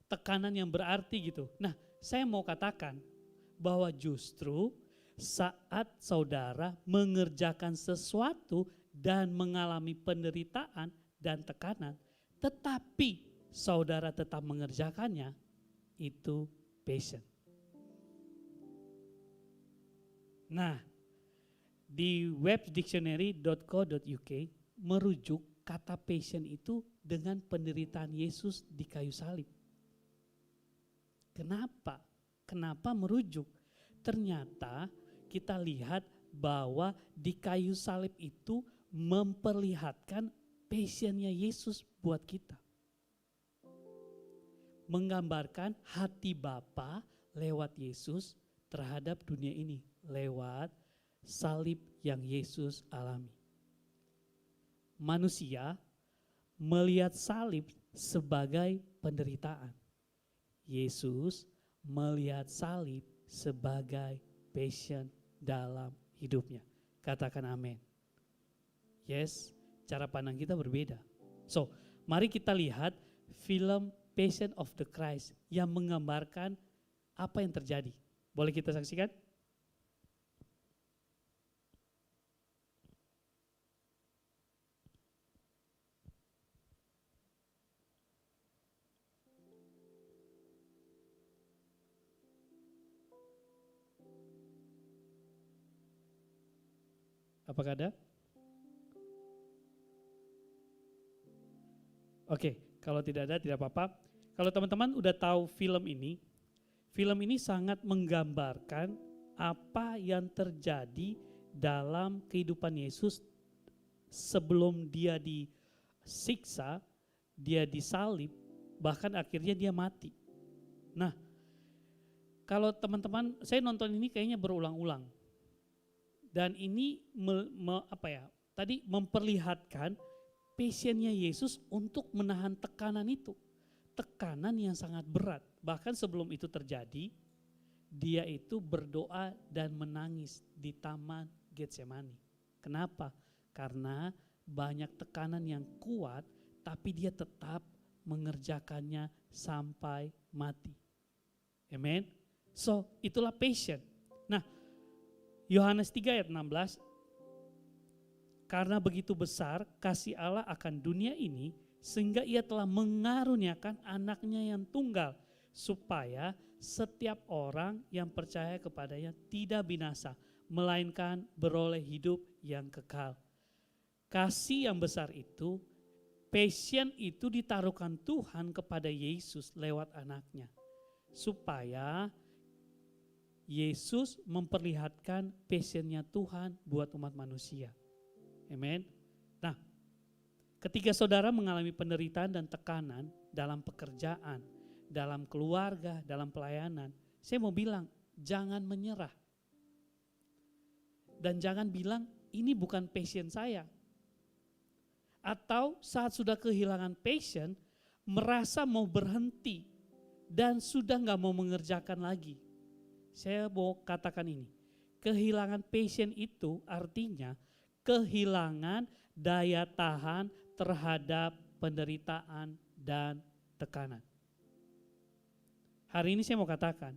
tekanan yang berarti gitu. Nah saya mau katakan bahwa justru saat saudara mengerjakan sesuatu dan mengalami penderitaan dan tekanan, tetapi saudara tetap mengerjakannya, itu passion. Nah, di webdictionary.co.uk merujuk kata passion itu dengan penderitaan Yesus di kayu salib. Kenapa? Kenapa merujuk? Ternyata kita lihat bahwa di kayu salib itu memperlihatkan passionnya Yesus buat kita. Menggambarkan hati Bapa lewat Yesus terhadap dunia ini. Lewat salib yang Yesus alami. Manusia melihat salib sebagai penderitaan. Yesus melihat salib sebagai passion dalam hidupnya. Katakan amin. Yes, cara pandang kita berbeda. So, mari kita lihat film Passion of the Christ yang menggambarkan apa yang terjadi. Boleh kita saksikan? Apakah ada? Oke, kalau tidak ada tidak apa-apa. Kalau teman-teman udah tahu film ini sangat menggambarkan apa yang terjadi dalam kehidupan Yesus sebelum dia disiksa, dia disalib, bahkan akhirnya dia mati. Nah, kalau teman-teman, saya nonton ini kayaknya berulang-ulang. Dan ini tadi memperlihatkan passionnya Yesus untuk menahan tekanan itu. Tekanan yang sangat berat. Bahkan sebelum itu terjadi, dia itu berdoa dan menangis di Taman Getsemani. Kenapa? Karena banyak tekanan yang kuat, tapi dia tetap mengerjakannya sampai mati. Amen. So, itulah passion. Nah, Yohanes 3 ayat 16, karena begitu besar kasih Allah akan dunia ini, sehingga ia telah mengaruniakan anaknya yang tunggal, supaya setiap orang yang percaya kepadanya tidak binasa, melainkan beroleh hidup yang kekal. Kasih yang besar itu, passion itu ditaruhkan Tuhan kepada Yesus lewat anaknya, supaya Yesus memperlihatkan passionnya Tuhan buat umat manusia. Amen. Nah, ketika saudara mengalami penderitaan dan tekanan dalam pekerjaan, dalam keluarga, dalam pelayanan, saya mau bilang jangan menyerah. Dan jangan bilang ini bukan passion saya. Atau saat sudah kehilangan passion, merasa mau berhenti dan sudah gak mau mengerjakan lagi. Saya mau katakan ini, kehilangan passion itu artinya kehilangan daya tahan terhadap penderitaan dan tekanan. Hari ini saya mau katakan,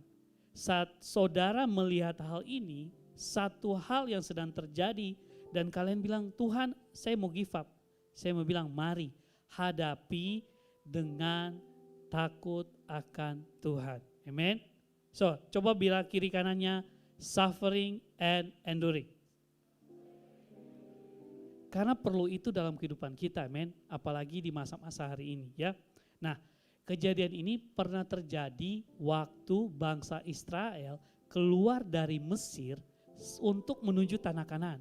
saat saudara melihat hal ini, satu hal yang sedang terjadi dan kalian bilang, Tuhan saya mau give up. Saya mau bilang mari hadapi dengan takut akan Tuhan. Amen. So, coba bilang kiri kanannya suffering and enduring. Karena perlu itu dalam kehidupan kita, amen. Apalagi di masa-masa hari ini, ya. Nah, kejadian ini pernah terjadi waktu bangsa Israel keluar dari Mesir untuk menuju tanah Kanaan.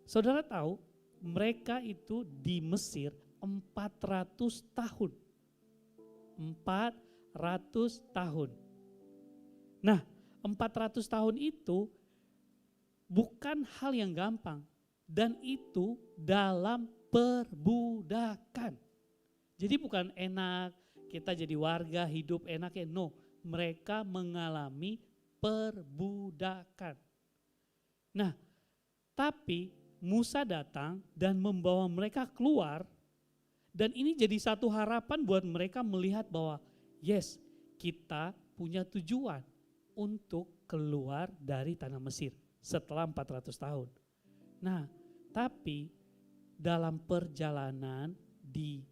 Saudara tahu, mereka itu di Mesir 400 tahun. 400 tahun. Nah, 400 tahun itu bukan hal yang gampang. Dan itu dalam perbudakan. Jadi bukan enak kita jadi warga hidup enak ya. No, mereka mengalami perbudakan. Nah, tapi Musa datang dan membawa mereka keluar. Dan ini jadi satu harapan buat mereka melihat bahwa yes, kita punya tujuan untuk keluar dari tanah Mesir setelah 400 tahun. Nah, tapi dalam perjalanan di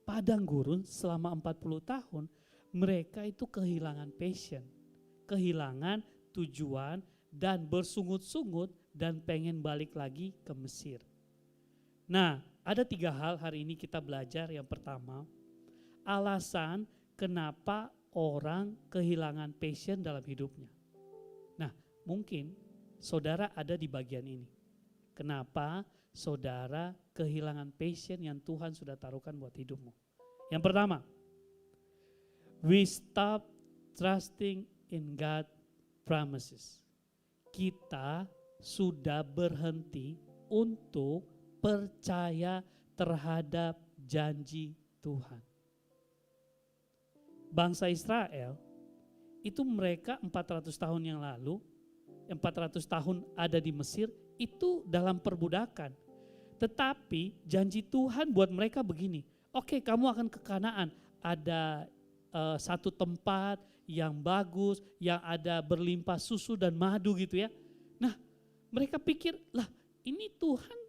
padang gurun selama 40 tahun, mereka itu kehilangan passion, kehilangan tujuan dan bersungut-sungut dan pengen balik lagi ke Mesir. Nah, ada 3 hal hari ini kita belajar. Yang pertama, alasan kenapa orang kehilangan passion dalam hidupnya. Nah, mungkin saudara ada di bagian ini. Kenapa saudara kehilangan passion yang Tuhan sudah taruhkan buat hidupmu? Yang pertama, we stop trusting in God promises. Kita sudah berhenti untuk percaya terhadap janji Tuhan. Bangsa Israel itu mereka 400 tahun yang lalu, 400 tahun ada di Mesir, itu dalam perbudakan. Tetapi janji Tuhan buat mereka begini, oke, kamu akan ke Kanaan, ada satu tempat yang bagus, yang ada berlimpah susu dan madu gitu ya. Nah, mereka pikir, lah ini Tuhan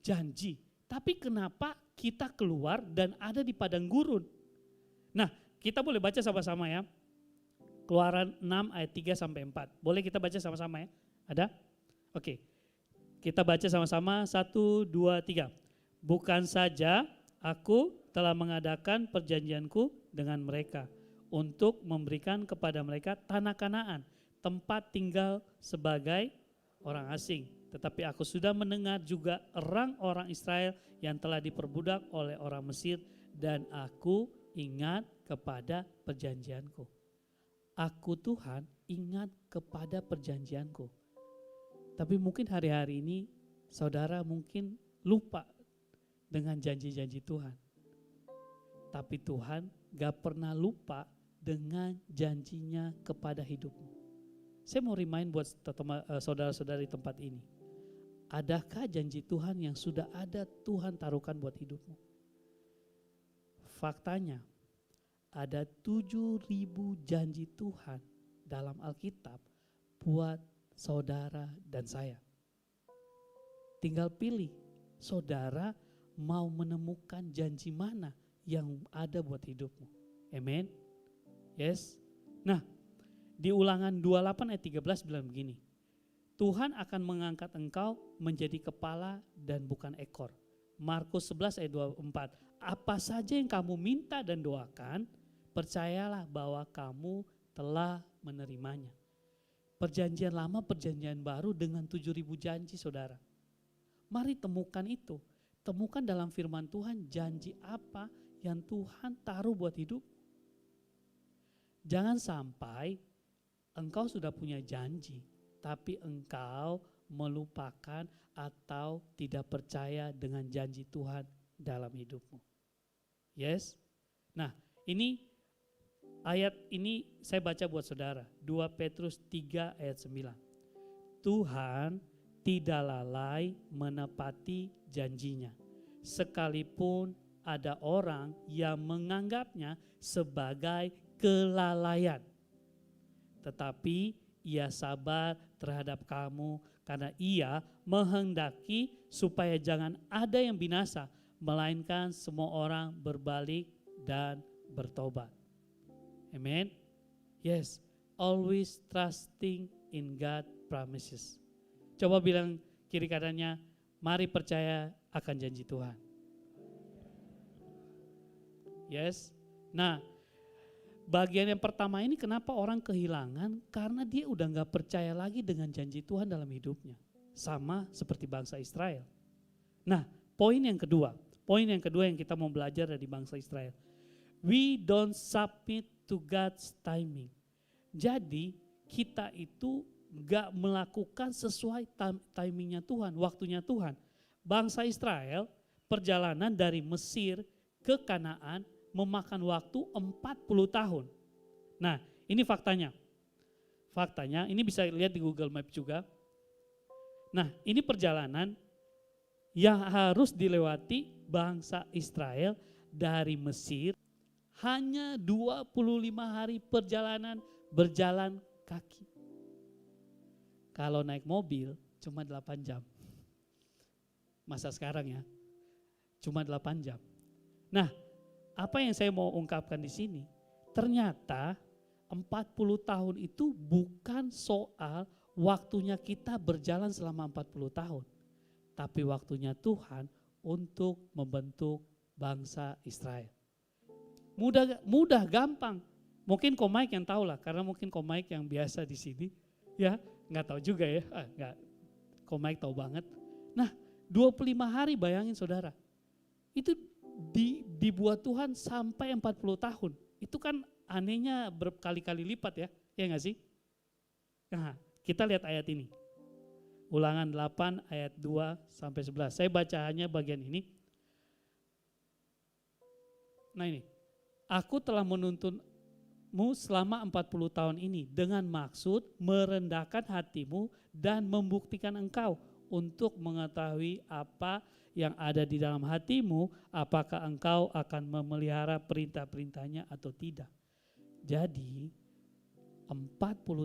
janji, tapi kenapa kita keluar dan ada di padang gurun? Nah, kita boleh baca sama-sama ya. Keluaran 6 ayat 3 sampai 4. Boleh kita baca sama-sama ya? Ada? Oke. Kita baca sama-sama 1, 2, 3. Bukan saja aku telah mengadakan perjanjianku dengan mereka untuk memberikan kepada mereka tanah Kanaan, tempat tinggal sebagai orang asing. Tetapi aku sudah mendengar juga orang-orang Israel yang telah diperbudak oleh orang Mesir, dan aku ingat kepada perjanjianku. Aku Tuhan ingat kepada perjanjianku. Tapi mungkin hari-hari ini saudara mungkin lupa dengan janji-janji Tuhan. Tapi Tuhan gak pernah lupa dengan janjinya kepada hidupmu. Saya mau remind buat saudara-saudara di tempat ini. Adakah janji Tuhan yang sudah ada Tuhan taruhkan buat hidupmu? Faktanya, ada 7.000 janji Tuhan dalam Alkitab buat saudara dan saya. Tinggal pilih, saudara mau menemukan janji mana yang ada buat hidupmu. Amen. Yes. Nah, di Ulangan 28 ayat 13 bilang begini. Tuhan akan mengangkat engkau menjadi kepala dan bukan ekor. Markus 11 ayat 24. Apa saja yang kamu minta dan doakan, percayalah bahwa kamu telah menerimanya. Perjanjian lama, perjanjian baru dengan 7.000 janji saudara. Mari temukan itu. Temukan dalam firman Tuhan janji apa yang Tuhan taruh buat hidup. Jangan sampai engkau sudah punya janji, tapi engkau melupakan atau tidak percaya dengan janji Tuhan dalam hidupmu. Yes? Nah, ini ayat ini saya baca buat saudara. 2 Petrus 3 ayat 9. Tuhan tidak lalai menepati janjinya, sekalipun ada orang yang menganggapnya sebagai kelalaian. Tetapi ia sabar terhadap kamu karena ia menghendaki supaya jangan ada yang binasa, melainkan semua orang berbalik dan bertobat. Amen. Yes, always trusting in God promises. Coba bilang kiri kanannya, mari percaya akan janji Tuhan. Yes. Nah, bagian yang pertama ini kenapa orang kehilangan? Karena dia udah gak percaya lagi dengan janji Tuhan dalam hidupnya. Sama seperti bangsa Israel. Nah, poin yang kedua yang kita mau belajar dari bangsa Israel. We don't submit to God's timing. Jadi kita itu gak melakukan sesuai timingnya Tuhan, waktunya Tuhan. Bangsa Israel perjalanan dari Mesir ke Kanaan memakan waktu 40 tahun. Nah, ini faktanya. Faktanya, ini bisa lihat di Google Map juga. Nah, ini perjalanan yang harus dilewati bangsa Israel dari Mesir. Hanya 25 hari perjalanan berjalan kaki. Kalau naik mobil cuma 8 jam. Masa sekarang ya, cuma 8 jam. Nah, apa yang saya mau ungkapkan di sini, ternyata 40 tahun itu bukan soal waktunya kita berjalan selama 40 tahun. Tapi waktunya Tuhan untuk membentuk bangsa Israel. Mudah gampang. Mungkin Ko Mike yang tahu lah, karena mungkin Ko Mike yang biasa di sini. Ya, nggak tahu juga ya. Nggak, Ko Mike tahu banget. Nah, 25 hari bayangin saudara. Itu dibuat Tuhan sampai 40 tahun. Itu kan anehnya berkali-kali lipat ya. Ya nggak sih? Nah, kita lihat ayat ini. Ulangan 8 ayat 2 sampai 11. Saya baca hanya bagian ini. Nah ini. Aku telah menuntunmu selama 40 tahun ini dengan maksud merendahkan hatimu dan membuktikan engkau untuk mengetahui apa yang ada di dalam hatimu, apakah engkau akan memelihara perintah-perintahnya atau tidak. Jadi 40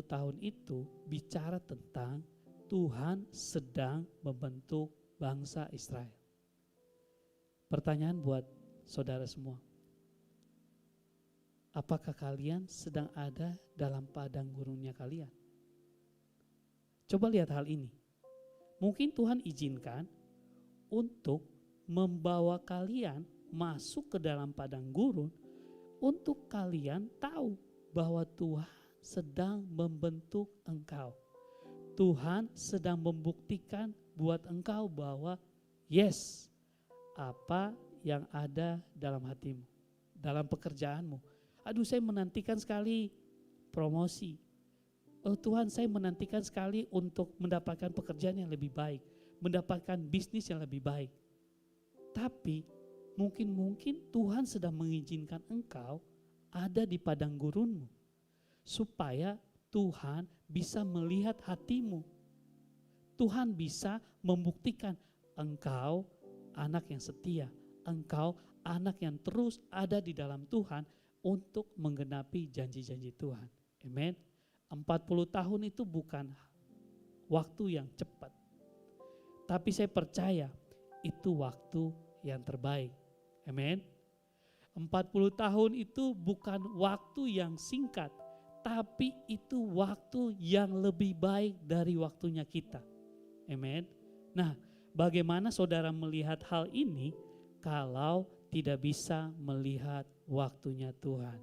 tahun itu bicara tentang Tuhan sedang membentuk bangsa Israel. Pertanyaan buat saudara semua. Apakah kalian sedang ada dalam padang gurunnya kalian? Coba lihat hal ini. Mungkin Tuhan izinkan untuk membawa kalian masuk ke dalam padang gurun untuk kalian tahu bahwa Tuhan sedang membentuk engkau. Tuhan sedang membuktikan buat engkau bahwa yes, apa yang ada dalam hatimu, dalam pekerjaanmu. Aduh, saya menantikan sekali promosi. Oh Tuhan, saya menantikan sekali untuk mendapatkan pekerjaan yang lebih baik, mendapatkan bisnis yang lebih baik. Tapi mungkin Tuhan sedang mengizinkan engkau ada di padang gurunmu supaya Tuhan bisa melihat hatimu. Tuhan bisa membuktikan engkau anak yang setia, engkau anak yang terus ada di dalam Tuhan untuk menggenapi janji-janji Tuhan. Amen. 40 tahun itu bukan waktu yang cepat. Tapi saya percaya itu waktu yang terbaik. Amen. 40 tahun itu bukan waktu yang singkat, tapi itu waktu yang lebih baik dari waktunya kita. Amen. Nah, bagaimana saudara melihat hal ini kalau tidak bisa melihat waktunya Tuhan?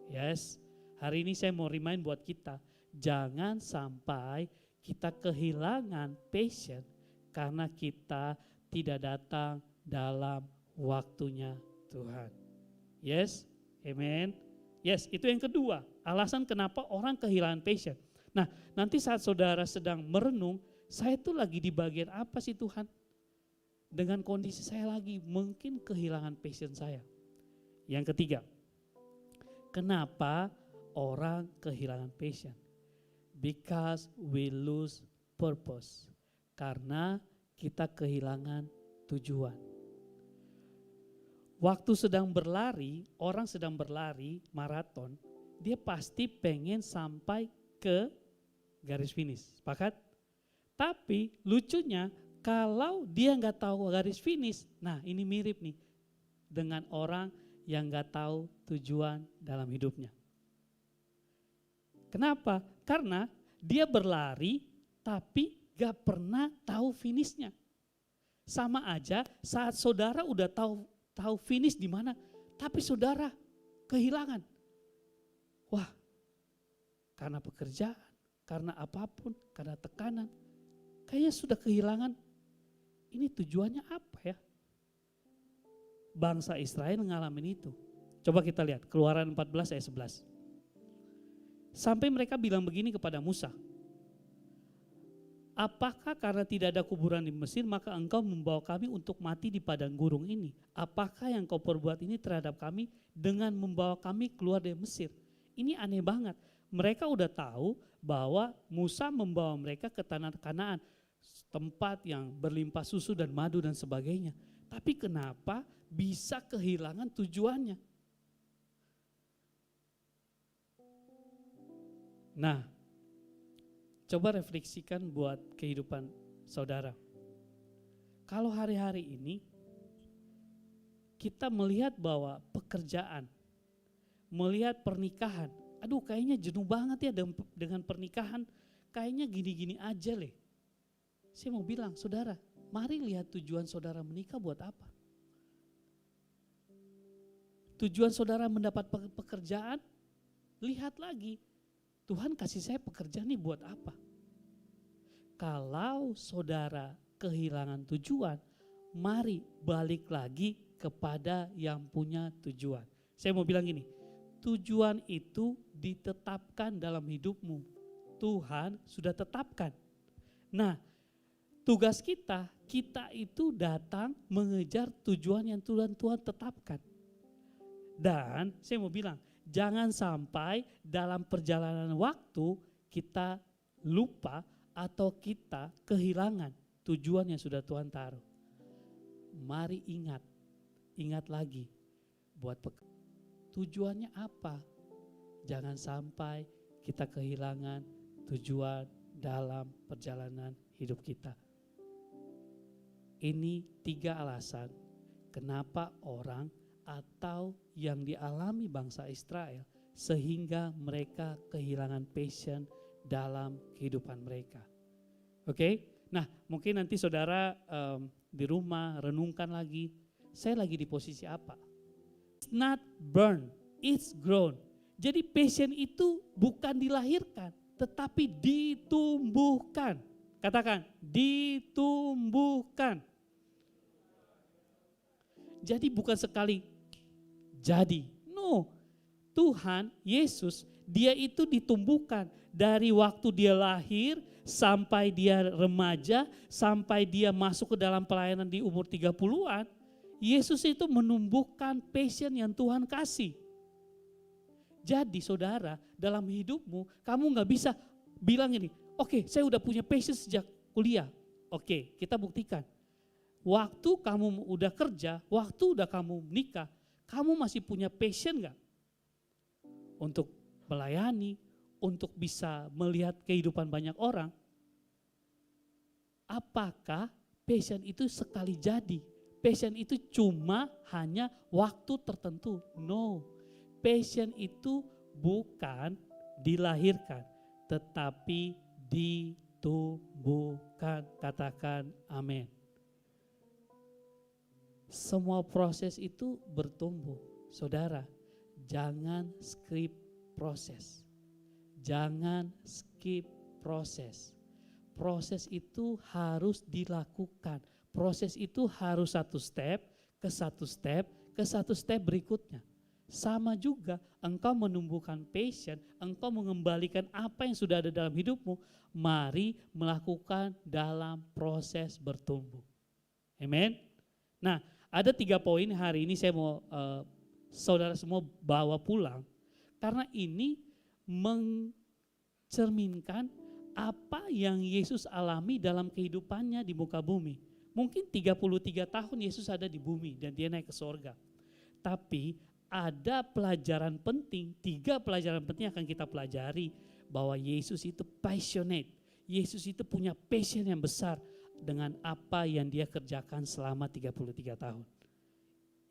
Yes, hari ini saya mau remind buat kita, jangan sampai kita kehilangan passion karena kita tidak datang dalam waktunya Tuhan. Yes, amen. Yes, itu yang kedua, alasan kenapa orang kehilangan passion. Nah, nanti saat saudara sedang merenung, saya tuh lagi di bagian apa sih Tuhan? Dengan kondisi saya lagi mungkin kehilangan passion saya. Yang ketiga, kenapa orang kehilangan passion? Because we lose purpose. Karena kita kehilangan tujuan. Waktu sedang berlari, orang sedang berlari maraton, dia pasti pengen sampai ke garis finish. Sepakat? Tapi lucunya kalau dia nggak tahu garis finish, nah ini mirip nih dengan orang yang nggak tahu tujuan dalam hidupnya. Kenapa? Karena dia berlari tapi nggak pernah tahu finishnya. Sama aja saat saudara udah tahu finish di mana, tapi saudara kehilangan. Wah, karena pekerjaan, karena apapun, karena tekanan, kayaknya sudah kehilangan. Ini tujuannya apa ya? Bangsa Israel ngalamin itu. Coba kita lihat Keluaran 14 ayat 11. Sampai mereka bilang begini kepada Musa. Apakah karena tidak ada kuburan di Mesir maka engkau membawa kami untuk mati di padang gurun ini? Apakah yang kau perbuat ini terhadap kami dengan membawa kami keluar dari Mesir? Ini aneh banget. Mereka udah tahu bahwa Musa membawa mereka ke tanah Kanaan, tempat yang berlimpah susu dan madu dan sebagainya. Tapi kenapa bisa kehilangan tujuannya? Nah, coba refleksikan buat kehidupan saudara. Kalau hari-hari ini kita melihat bahwa pekerjaan, melihat pernikahan, aduh kayaknya jenuh banget ya dengan pernikahan, kayaknya gini-gini aja leh. Saya mau bilang, saudara, mari lihat tujuan saudara menikah buat apa. Tujuan saudara mendapat pekerjaan, lihat lagi, Tuhan kasih saya pekerjaan ini buat apa? Kalau saudara kehilangan tujuan, mari balik lagi kepada yang punya tujuan. Saya mau bilang gini, tujuan itu ditetapkan dalam hidupmu. Tuhan sudah tetapkan. Nah, tugas kita itu datang mengejar tujuan yang Tuhan tetapkan. Dan saya mau bilang, jangan sampai dalam perjalanan waktu kita lupa atau kita kehilangan tujuan yang sudah Tuhan taruh. Mari ingat lagi buat tujuannya apa. Jangan sampai kita kehilangan tujuan dalam perjalanan hidup kita. Ini 3 alasan kenapa orang atau yang dialami bangsa Israel sehingga mereka kehilangan passion dalam kehidupan mereka. Oke? Nah, mungkin nanti saudara di rumah renungkan lagi, saya lagi di posisi apa? It's not born, it's grown. Jadi passion itu bukan dilahirkan, tetapi ditumbuhkan. Katakan, ditumbuhkan. Jadi bukan sekali jadi. No, Tuhan, Yesus, dia itu ditumbuhkan. Dari waktu dia lahir sampai dia remaja, sampai dia masuk ke dalam pelayanan di umur 30-an. Yesus itu menumbuhkan passion yang Tuhan kasih. Jadi saudara, dalam hidupmu kamu gak bisa bilang ini, oke, saya udah punya passion sejak kuliah. Oke, kita buktikan. Waktu kamu udah kerja, waktu udah kamu nikah, kamu masih punya passion gak? Untuk melayani, untuk bisa melihat kehidupan banyak orang. Apakah passion itu sekali jadi? Passion itu cuma hanya waktu tertentu. No, passion itu bukan dilahirkan, tetapi ditumbuhkan. Katakan amin. Semua proses itu bertumbuh. Saudara, jangan skip proses. Jangan skip proses. Proses itu harus dilakukan. Proses itu harus satu step ke satu step berikutnya. Sama juga engkau menumbuhkan passion, engkau mengembalikan apa yang sudah ada dalam hidupmu. Mari melakukan dalam proses bertumbuh. Amen. Nah, ada 3 poin hari ini saya mau saudara semua bawa pulang. Karena ini mencerminkan apa yang Yesus alami dalam kehidupannya di muka bumi. Mungkin 33 tahun Yesus ada di bumi dan dia naik ke sorga. Tapi ada pelajaran penting, 3 pelajaran penting akan kita pelajari. Bahwa Yesus itu passionate. Yesus itu punya passion yang besar dengan apa yang dia kerjakan selama 33 tahun.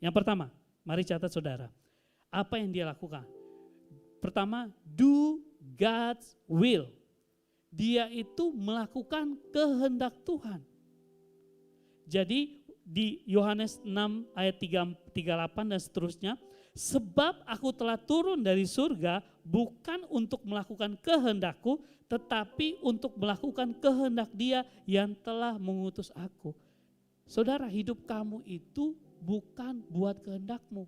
Yang pertama, mari catat saudara. Apa yang dia lakukan? Pertama, do God's will. Dia itu melakukan kehendak Tuhan. Jadi di Yohanes 6 ayat 38 dan seterusnya, sebab aku telah turun dari surga bukan untuk melakukan kehendakku, tetapi untuk melakukan kehendak Dia yang telah mengutus aku. Saudara, hidup kamu itu bukan buat kehendakmu,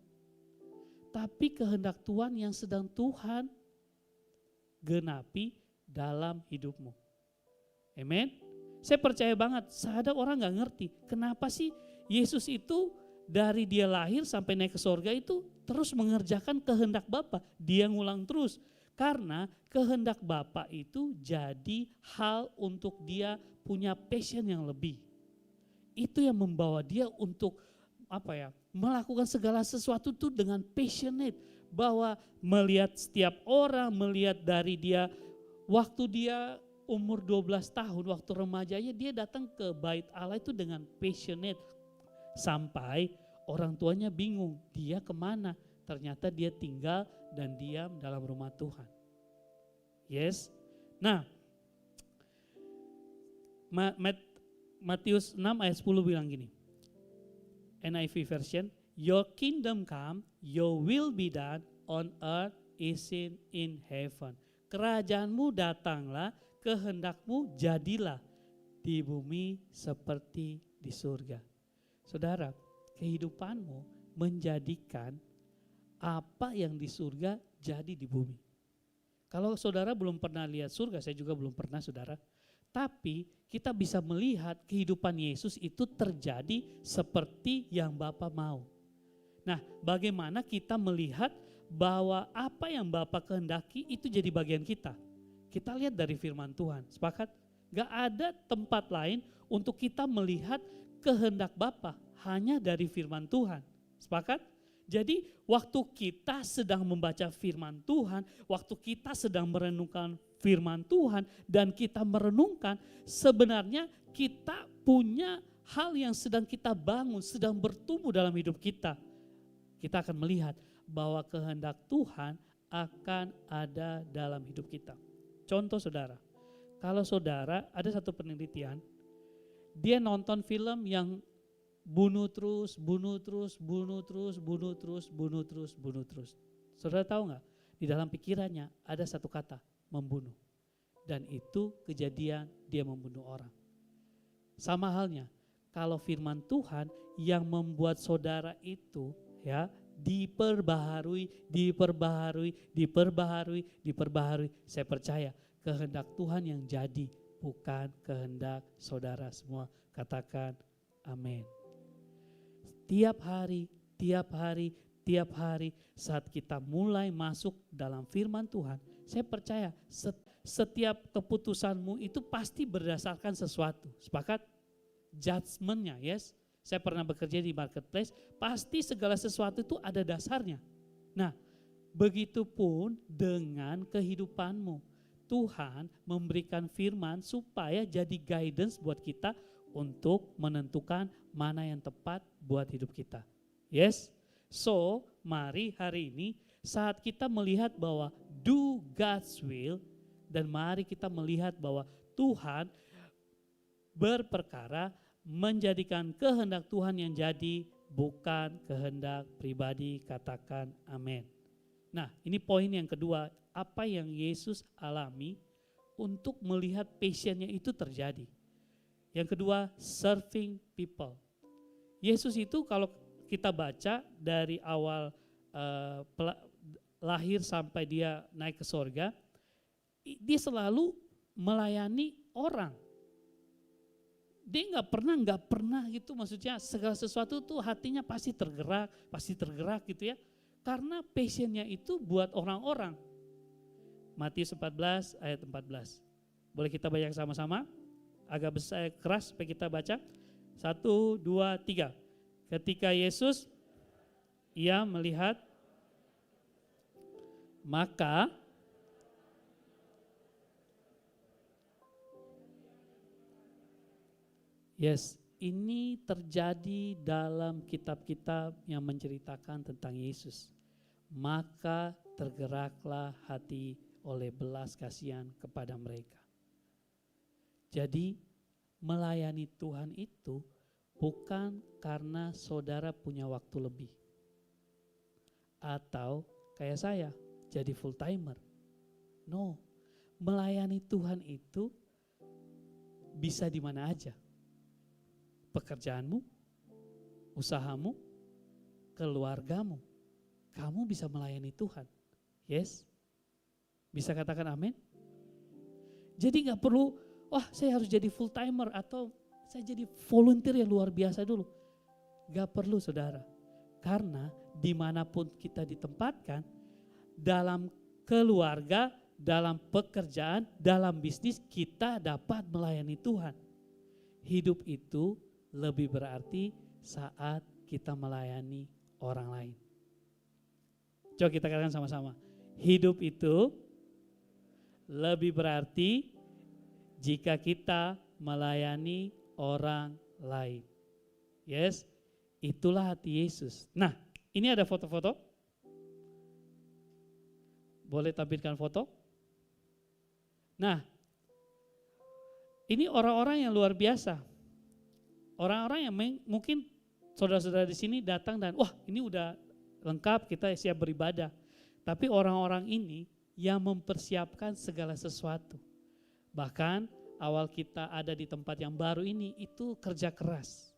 tapi kehendak Tuhan yang sedang Tuhan genapi dalam hidupmu. Amen. Saya percaya banget, ada orang gak ngerti kenapa sih Yesus itu dari dia lahir sampai naik ke sorga itu terus mengerjakan kehendak Bapa. Dia ngulang terus. Karena kehendak Bapa itu jadi hal untuk dia punya passion yang lebih. Itu yang membawa dia untuk melakukan segala sesuatu itu dengan passionate. Bahwa melihat setiap orang, melihat dari dia, waktu dia umur 12 tahun, waktu remajanya dia datang ke bait Allah itu dengan passionate. Sampai orang tuanya bingung, dia kemana? Ternyata dia tinggal dan diam dalam rumah Tuhan. Yes. Nah, Matius 6 ayat 10 bilang gini. NIV version, your kingdom come, your will be done on earth is in heaven. Kerajaanmu datanglah, kehendakmu jadilah di bumi seperti di surga. Saudara, kehidupanmu menjadikan apa yang di surga jadi di bumi. Kalau saudara belum pernah lihat surga, saya juga belum pernah saudara. Tapi kita bisa melihat kehidupan Yesus itu terjadi seperti yang Bapa mau. Nah, bagaimana kita melihat bahwa apa yang Bapa kehendaki itu jadi bagian kita. Kita lihat dari firman Tuhan, sepakat? Gak ada tempat lain untuk kita melihat kehendak Bapa, hanya dari firman Tuhan, sepakat? Jadi waktu kita sedang membaca firman Tuhan, waktu kita sedang merenungkan firman Tuhan dan kita merenungkan, sebenarnya kita punya hal yang sedang kita bangun, sedang bertumbuh dalam hidup kita. Kita akan melihat bahwa kehendak Tuhan akan ada dalam hidup kita. Contoh saudara, kalau saudara ada satu penelitian, dia nonton film yang bunuh terus. Saudara tahu nggak? Di dalam pikirannya ada satu kata, membunuh. Dan itu kejadian dia membunuh orang. Sama halnya, kalau firman Tuhan yang membuat saudara itu ya diperbaharui. Saya percaya kehendak Tuhan yang jadi, bukan kehendak saudara semua. Katakan amin. Tiap hari saat kita mulai masuk dalam firman Tuhan, saya percaya setiap keputusanmu itu pasti berdasarkan sesuatu. Sepakat? Judgment-nya, yes. Saya pernah bekerja di marketplace, pasti segala sesuatu itu ada dasarnya. Nah, begitupun dengan kehidupanmu. Tuhan memberikan firman supaya jadi guidance buat kita untuk menentukan mana yang tepat buat hidup kita. Yes? So, mari hari ini saat kita melihat bahwa do God's will, dan mari kita melihat bahwa Tuhan berperkara menjadikan kehendak Tuhan yang jadi, bukan kehendak pribadi. Katakan amin. Nah, ini poin yang kedua, apa yang Yesus alami untuk melihat passionnya itu terjadi. Yang kedua, serving people. Yesus itu kalau kita baca dari awal lahir sampai dia naik ke sorga, dia selalu melayani orang. Dia nggak pernah gitu, maksudnya segala sesuatu tuh hatinya pasti tergerak gitu ya. Karena passionnya itu buat orang-orang. Matius 14 ayat 14. Boleh kita baca sama-sama? Agak besar, keras supaya kita baca. 1, 2, 3. Ketika Yesus ia melihat, maka yes, ini terjadi dalam kitab-kitab yang menceritakan tentang Yesus. Maka tergeraklah hati oleh belas kasihan kepada mereka. Jadi melayani Tuhan itu bukan karena saudara punya waktu lebih. Atau kayak saya jadi full timer. No, melayani Tuhan itu bisa di mana aja. Pekerjaanmu, usahamu, keluargamu, kamu bisa melayani Tuhan. Yes? Bisa katakan amin? Jadi gak perlu, wah saya harus jadi full timer atau saya jadi volunteer yang luar biasa dulu. Gak perlu saudara. Karena dimanapun kita ditempatkan, dalam keluarga, dalam pekerjaan, dalam bisnis, kita dapat melayani Tuhan. Hidup itu lebih berarti saat kita melayani orang lain. Coba kita katakan sama-sama. Hidup itu lebih berarti jika kita melayani orang lain. Yes, itulah hati Yesus. Nah, ini ada foto-foto. Boleh tampilkan foto? Nah, ini orang-orang yang luar biasa. Orang-orang yang mungkin saudara-saudara di sini datang dan wah ini udah lengkap, kita siap beribadah. Tapi orang-orang ini yang mempersiapkan segala sesuatu. Bahkan awal kita ada di tempat yang baru ini itu kerja keras.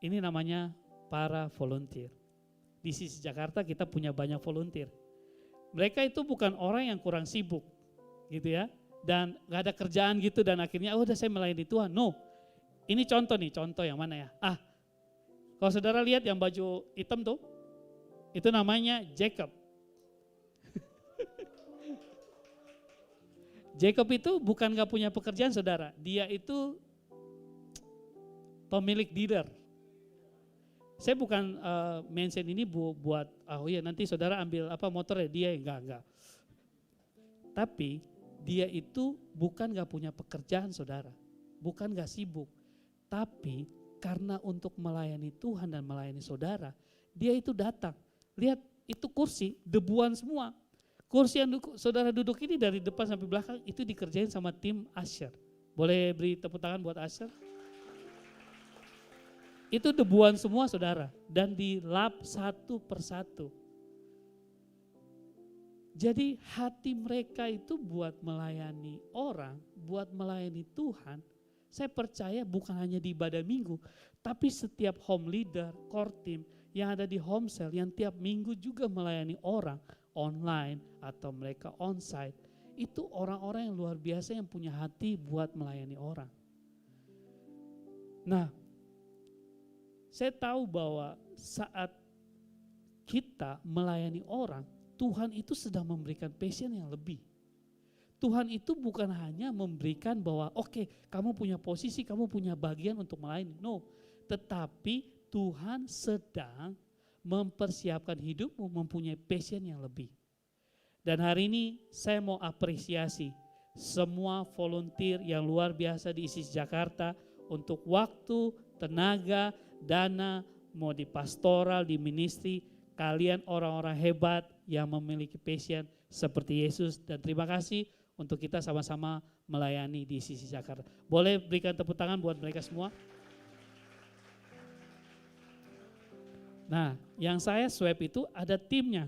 Ini namanya para volunteer. Di sisi Jakarta kita punya banyak volunteer. Mereka itu bukan orang yang kurang sibuk gitu ya. Dan gak ada kerjaan gitu dan akhirnya udah saya melayani Tuhan. No, ini contoh nih, contoh yang mana ya. Kalau saudara lihat yang baju hitam tuh, itu namanya Jacob. Jacob itu bukan gak punya pekerjaan saudara, dia itu pemilik dealer. Saya bukan mention ini buat, nanti saudara ambil motornya dia, enggak. Tapi dia itu bukan gak punya pekerjaan saudara, bukan gak sibuk. Tapi karena untuk melayani Tuhan dan melayani saudara, dia itu datang. Lihat itu kursi, debuan semua. Kursi yang saudara duduk ini dari depan sampai belakang itu dikerjain sama tim usher. Boleh beri tepuk tangan buat usher? Itu debuan semua saudara dan dilap satu persatu. Jadi hati mereka itu buat melayani orang, buat melayani Tuhan. Saya percaya bukan hanya di ibadah minggu, tapi setiap home leader, core team yang ada di home cell yang tiap minggu juga melayani orang online atau mereka onsite, itu orang-orang yang luar biasa yang punya hati buat melayani orang. Nah, saya tahu bahwa saat kita melayani orang, Tuhan itu sedang memberikan passion yang lebih. Tuhan itu bukan hanya memberikan bahwa oke, kamu punya posisi, kamu punya bagian untuk melayani. No, tetapi Tuhan sedang mempersiapkan hidupmu mempunyai passion yang lebih. Dan hari ini saya mau apresiasi semua volunteer yang luar biasa di ISIS Jakarta untuk waktu, tenaga, dana, mau di pastoral, di ministry, kalian orang-orang hebat yang memiliki passion seperti Yesus. Dan terima kasih untuk kita sama-sama melayani di ISIS Jakarta. Boleh berikan tepuk tangan buat mereka semua. Nah, yang saya swab itu ada timnya.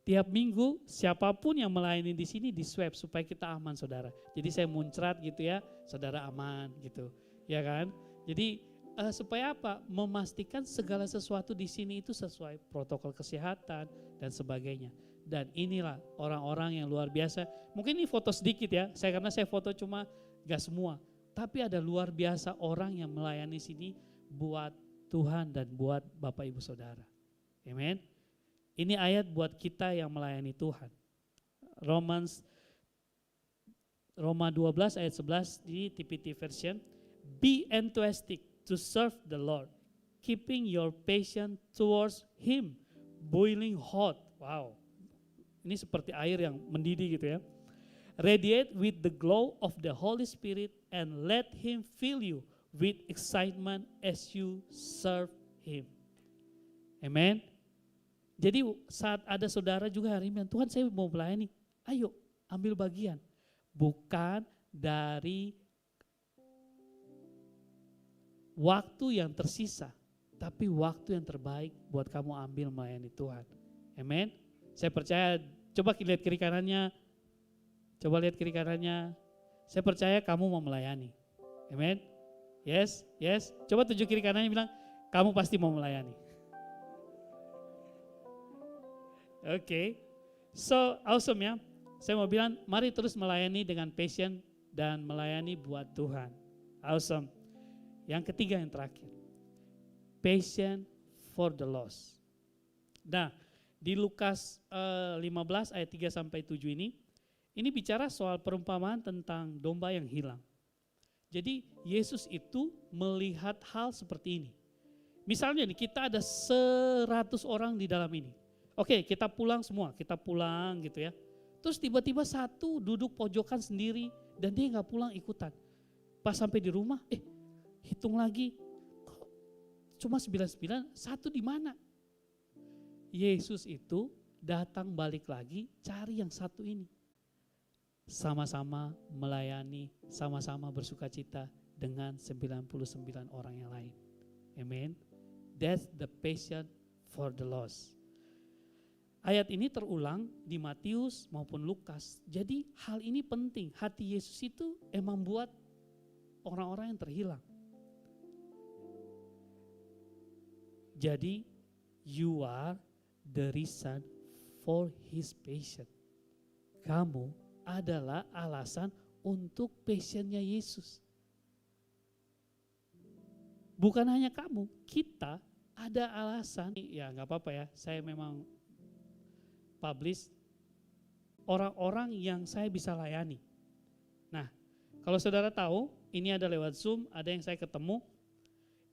Tiap minggu siapapun yang melayani di sini di swab supaya kita aman saudara. Jadi saya muncrat gitu ya, saudara aman gitu, ya kan? Jadi supaya apa? Memastikan segala sesuatu di sini itu sesuai protokol kesehatan dan sebagainya. Dan inilah orang-orang yang luar biasa. Mungkin ini foto sedikit ya, karena saya foto cuma gak semua. Tapi ada luar biasa orang yang melayani sini buat Tuhan dan buat Bapak Ibu Saudara. Amen. Ini ayat buat kita yang melayani Tuhan. Roma 12 ayat 11 di TPT version. Be enthusiastic to serve the Lord, keeping your patience towards Him, boiling hot. Wow, ini seperti air yang mendidih gitu ya. Radiate with the glow of the Holy Spirit and let Him fill you with excitement as you serve Him. Amen. Jadi saat ada saudara juga hari ini, Tuhan saya mau melayani, ayo ambil bagian. Bukan dari waktu yang tersisa, tapi waktu yang terbaik buat kamu ambil melayani Tuhan. Amen. Saya percaya, coba lihat kiri kanannya, saya percaya kamu mau melayani. Amen. Yes. Coba tunjuk kiri kanannya bilang, kamu pasti mau melayani. Oke. So awesome ya. Saya mau bilang, mari terus melayani dengan passion dan melayani buat Tuhan. Awesome. Yang ketiga yang terakhir. Passion for the lost. Nah, di Lukas 15 ayat 3 sampai 7 ini bicara soal perumpamaan tentang domba yang hilang. Jadi Yesus itu melihat hal seperti ini. Misalnya nih kita ada 100 orang di dalam ini. Oke, kita pulang semua, gitu ya. Terus tiba-tiba satu duduk pojokan sendiri dan dia nggak pulang ikutan. Pas sampai di rumah, hitung lagi, kok cuma 99, satu di mana? Yesus itu datang balik lagi cari yang satu ini. Sama-sama melayani, sama-sama bersuka cita dengan 99 orang yang lain. Amen. That's the passion for the lost. Ayat ini terulang di Matius maupun Lukas. Jadi hal ini penting. Hati Yesus itu emang buat orang-orang yang terhilang. Jadi you are the reason for his passion. Kamu adalah alasan untuk passionnya Yesus. Bukan hanya kamu, kita ada alasan. Ya gak apa-apa ya, saya memang publish orang-orang yang saya bisa layani. Nah, kalau saudara tahu, ini ada lewat Zoom, ada yang saya ketemu.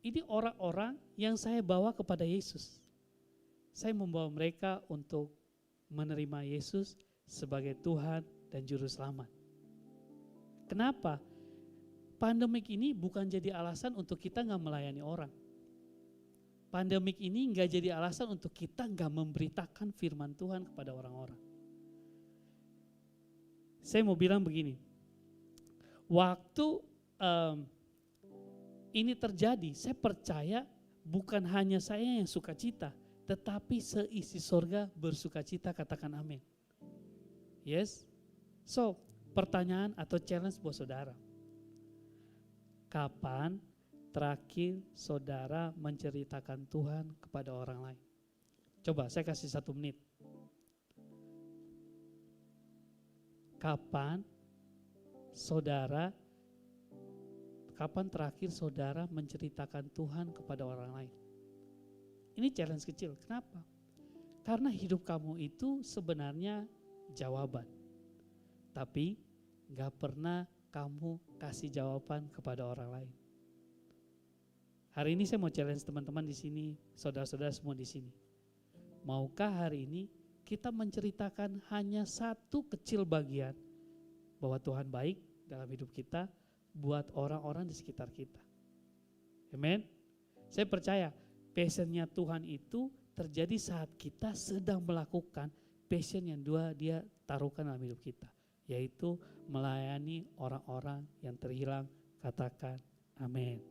Ini orang-orang yang saya bawa kepada Yesus. Saya membawa mereka untuk menerima Yesus sebagai Tuhan dan Juru Selamat. Kenapa? Pandemik ini bukan jadi alasan untuk kita gak melayani orang. Pandemik ini gak jadi alasan untuk kita gak memberitakan firman Tuhan kepada orang-orang. Saya mau bilang begini, waktu ini terjadi, saya percaya bukan hanya saya yang sukacita, tetapi seisi sorga bersukacita, katakan amin. Yes? So, pertanyaan atau challenge buat saudara. Kapan terakhir saudara menceritakan Tuhan kepada orang lain? Coba saya kasih 1 menit. Kapan terakhir saudara menceritakan Tuhan kepada orang lain? Ini challenge kecil. Kenapa? Karena hidup kamu itu sebenarnya jawaban. Tapi gak pernah kamu kasih jawaban kepada orang lain. Hari ini saya mau challenge teman-teman di sini, saudara-saudara semua di sini. Maukah hari ini kita menceritakan hanya satu kecil bagian bahwa Tuhan baik dalam hidup kita buat orang-orang di sekitar kita. Amen. Saya percaya passionnya Tuhan itu terjadi saat kita sedang melakukan passion yang dia taruhkan dalam hidup kita, yaitu melayani orang-orang yang terhilang. Katakan amin.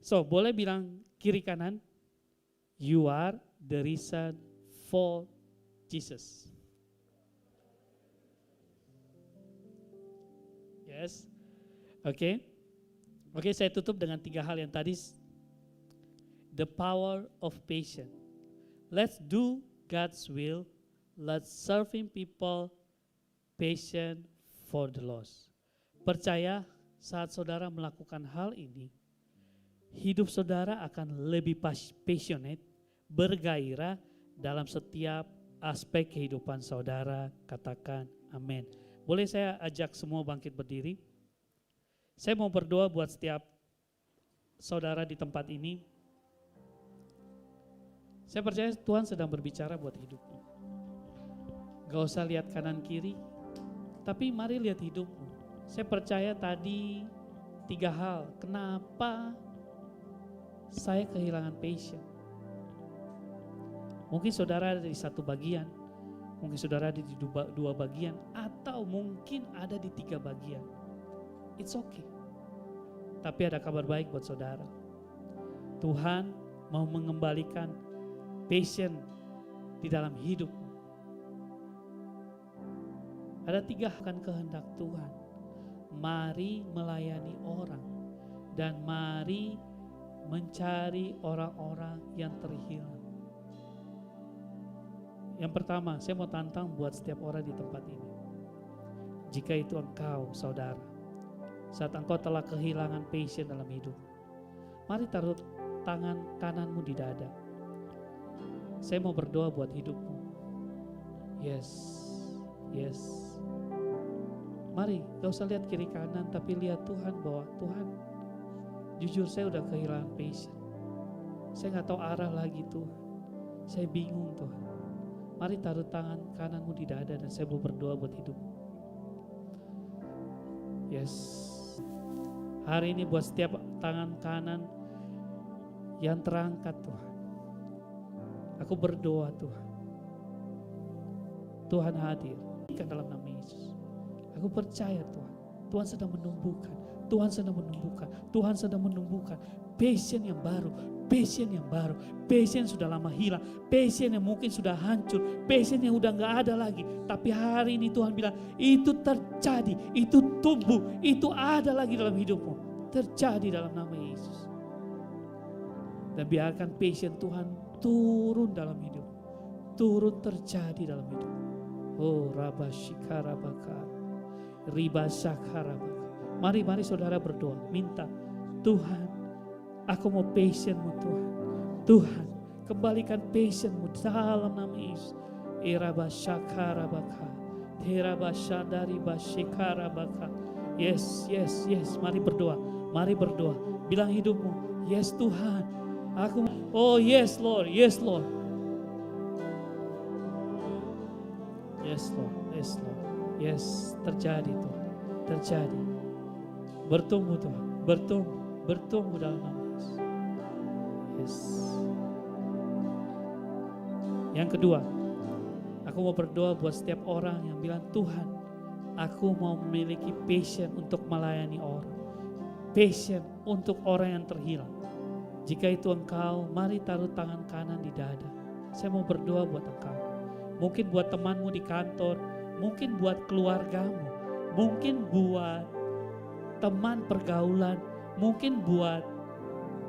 So, boleh bilang kiri kanan, you are the reason for Jesus. Yes. Oke, saya tutup dengan 3 hal yang tadi. The power of patience. Let's do God's will. Let's serving people, patient for the lost. Percaya saat saudara melakukan hal ini, hidup saudara akan lebih passionate, bergairah dalam setiap aspek kehidupan saudara. Katakan amin. Boleh saya ajak semua bangkit berdiri? Saya mau berdoa buat setiap saudara di tempat ini. Saya percaya Tuhan sedang berbicara buat hidupmu. Gak usah lihat kanan kiri, tapi mari lihat hidupmu. Saya percaya tadi 3 hal. Kenapa saya kehilangan passion? Mungkin saudara ada di 1 bagian, mungkin saudara ada di 2 bagian, atau mungkin ada di 3 bagian. It's okay. Tapi ada kabar baik buat saudara. Tuhan mau mengembalikan passion di dalam hidupmu. Ada 3 akan kehendak Tuhan. Mari melayani orang dan mari mencari orang-orang yang terhilang. Yang pertama, saya mau tantang buat setiap orang di tempat ini. Jika itu engkau, saudara, saat engkau telah kehilangan passion dalam hidup, mari taruh tangan kananmu di dada. Saya mau berdoa buat hidupmu. Yes. Mari, gak usah lihat kiri kanan, tapi lihat Tuhan bahwa Tuhan, jujur saya udah kehilangan passion. Saya gak tahu arah lagi Tuhan. Saya bingung Tuhan. Mari taruh tangan kananmu di dada dan saya mau berdoa buat hidupmu. Yes. Hari ini buat setiap tangan kanan yang terangkat Tuhan. Aku berdoa Tuhan. Tuhan hadir dalam nama Yesus. Aku percaya Tuhan. Tuhan sedang menumbuhkan. Tuhan sedang menumbuhkan passion yang baru, passion yang baru, passion sudah lama hilang, passion yang mungkin sudah hancur, passion yang udah gak ada lagi. Tapi hari ini Tuhan bilang, itu terjadi, itu tumbuh, itu ada lagi dalam hidupmu. Terjadi dalam nama Yesus. Dan biarkan passion Tuhan turun dalam hidup, turun terjadi dalam hidup. Oh Rabba Shikarabaka, Riba Shakarabaka. Mari saudara berdoa, minta Tuhan, aku mau passion-Mu Tuhan. Tuhan, kembalikan passion-Mu dalam nama Yesus. Iraba Shakarabaka, Teraba Shandari Bashikarabaka. Yes. Mari berdoa. Bilang hidupmu, yes Tuhan. Aku, oh yes Lord. Yes Lord. Yes, terjadi Tuhan. Terjadi. Bertumbuh Tuhan. Bertumbuh dalam nama Yesus. Yes. Yang kedua, aku mau berdoa buat setiap orang yang bilang, Tuhan, aku mau memiliki passion untuk melayani orang. Passion untuk orang yang terhilang. Jika itu engkau, mari taruh tangan kanan di dada. Saya mau berdoa buat engkau. Mungkin buat temanmu di kantor, mungkin buat keluargamu, mungkin buat teman pergaulan, mungkin buat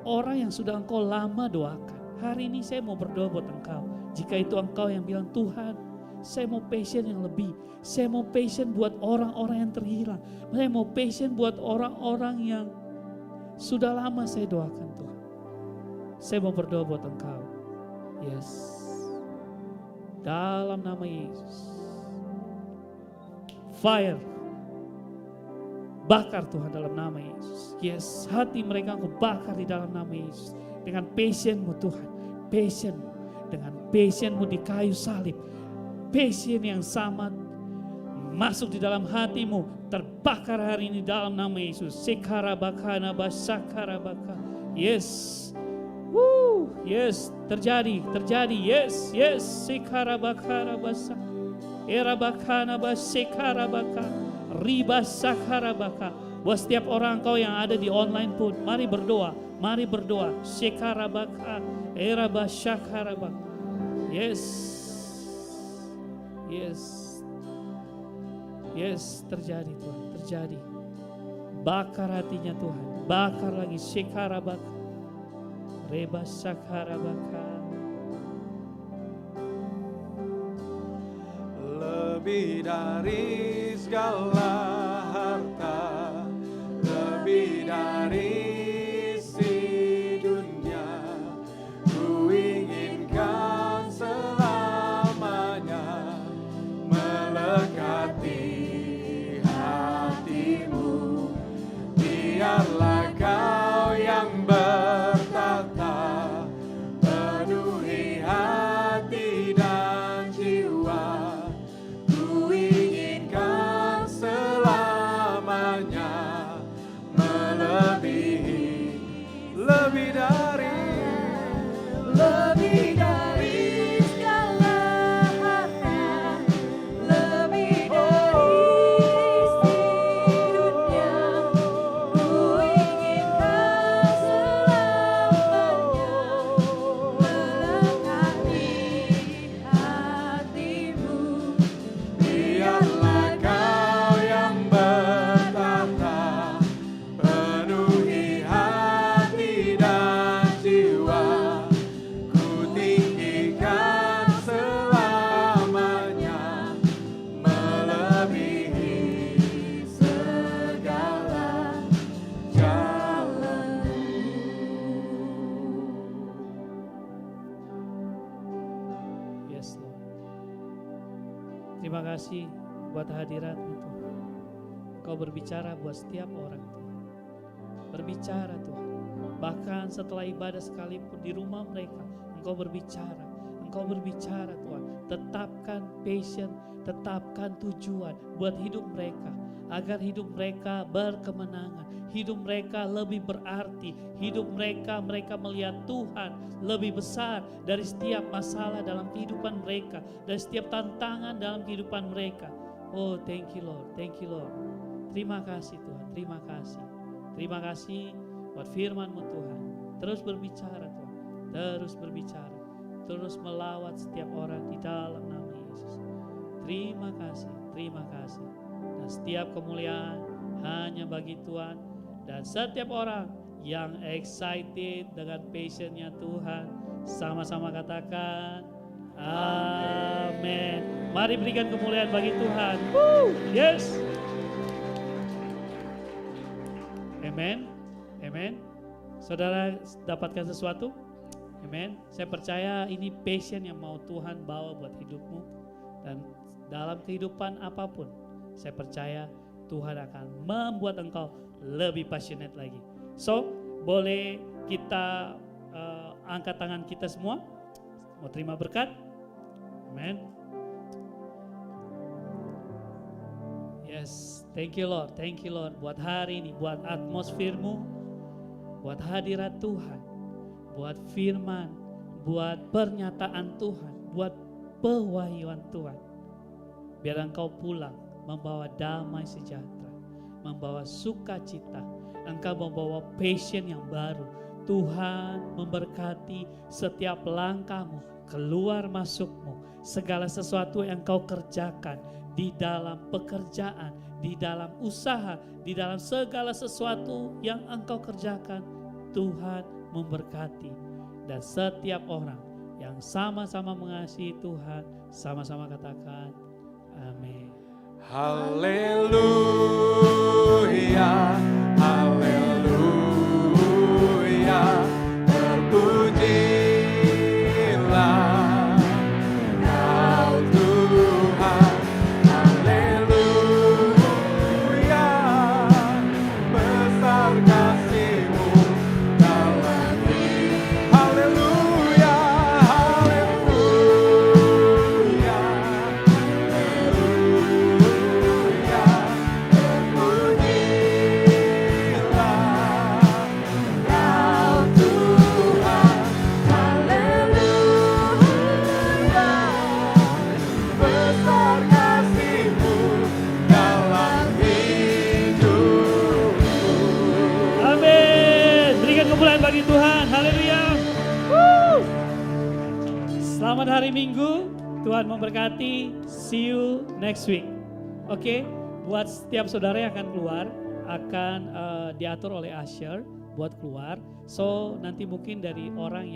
orang yang sudah engkau lama doakan. Hari ini saya mau berdoa buat engkau. Jika itu engkau yang bilang, Tuhan, saya mau passion yang lebih. Saya mau passion buat orang-orang yang terhilang. Saya mau passion buat orang-orang yang sudah lama saya doakan Tuhan. Saya mau berdoa buat engkau. Yes. Dalam nama Yesus. Fire. Bakar Tuhan dalam nama Yesus. Yes, hati mereka aku bakar di dalam nama Yesus. Dengan passion-Mu Tuhan. Passion-Mu. Dengan passion-Mu di kayu salib. Passion yang sama masuk di dalam hatimu. Terbakar hari ini dalam nama Yesus. Sekarabakana basakarabaka. Yes. Yes, terjadi. Yes. Sekarabakana basa. Erabakana basekarabaka. Riba sakarabaka. Buat setiap orang kau yang ada di online pun, mari berdoa. Sekarabaka. Eraba sakarabaka. Yes, terjadi Tuhan, terjadi. Bakar hatinya Tuhan, bakar lagi. Sekarabaka. Reba sakarabaka. Lebih dari segala harta, lebih dari isi dunia, ku inginkan selamanya melekati hatimu. Biarlah kau yang bertata, penuhi hati dan jiwa. Ku inginkan selamanya melebihi, lebih dari segala harta, lebih dari isi dunia. Ku inginkan selamanya melekati hatimu. biarlah kau yang bertata, penuhi hati dan jiwa. Ku tinggikan selamanya melebihi segala jalanmu. Yes Lord. Terima kasih buat hadirat-Mu Tuhan. Kau berbicara buat setiap orang Tuhan. Berbicara Tuhan. Bahkan setelah ibadah sekalipun di rumah mereka, Engkau berbicara. Engkau berbicara Tuhan. Tetapkan passion, tetapkan tujuan buat hidup mereka. Agar hidup mereka berkemenangan. Hidup mereka lebih berarti. Hidup mereka melihat Tuhan lebih besar dari setiap masalah dalam kehidupan mereka. Dari setiap tantangan dalam kehidupan mereka. Oh thank you Lord. Terima kasih Tuhan. Terima kasih buat firman-Mu Tuhan. Terus berbicara Tuhan. terus berbicara, terus melawat setiap orang di dalam nama Yesus. Terima kasih, terima kasih. Dan setiap kemuliaan hanya bagi Tuhan. Dan setiap orang yang excited dengan passionnya Tuhan, sama-sama katakan amin. Mari berikan kemuliaan bagi Tuhan. Woo! Yes. Amen. Amen. Saudara dapatkan sesuatu? Amen. Saya percaya ini passion yang mau Tuhan bawa buat hidupmu. Dan dalam kehidupan apapun, saya percaya Tuhan akan membuat engkau lebih passionate lagi. So, boleh kita angkat tangan kita semua. Mau terima berkat? Amen. Yes, thank you Lord, buat hari ini, buat atmosfermu, buat hadirat Tuhan, buat firman, buat pernyataan Tuhan, buat pewahyuan Tuhan. Biar engkau pulang membawa damai sejahtera, membawa sukacita, engkau membawa passion yang baru. Tuhan memberkati setiap langkahmu, keluar masukmu, segala sesuatu yang engkau kerjakan di dalam pekerjaan, di dalam usaha, di dalam segala sesuatu yang engkau kerjakan, Tuhan memberkati. Dan setiap orang yang sama-sama mengasihi Tuhan, sama-sama katakan amin. Haleluya, haleluya, terpujilah Kau Tuhan. Haleluya, besar kasih-Mu dalam hidup. Haleluya, haleluya, besar kasih-Mu dalam hidupku. Amin. Berikan kemuliaan bagi Tuhan. Haleluya. Woo. Selamat hari Minggu. Tuhan memberkati. See you next week. Oke, buat setiap saudara yang akan keluar akan diatur oleh usher buat keluar. So nanti mungkin dari orang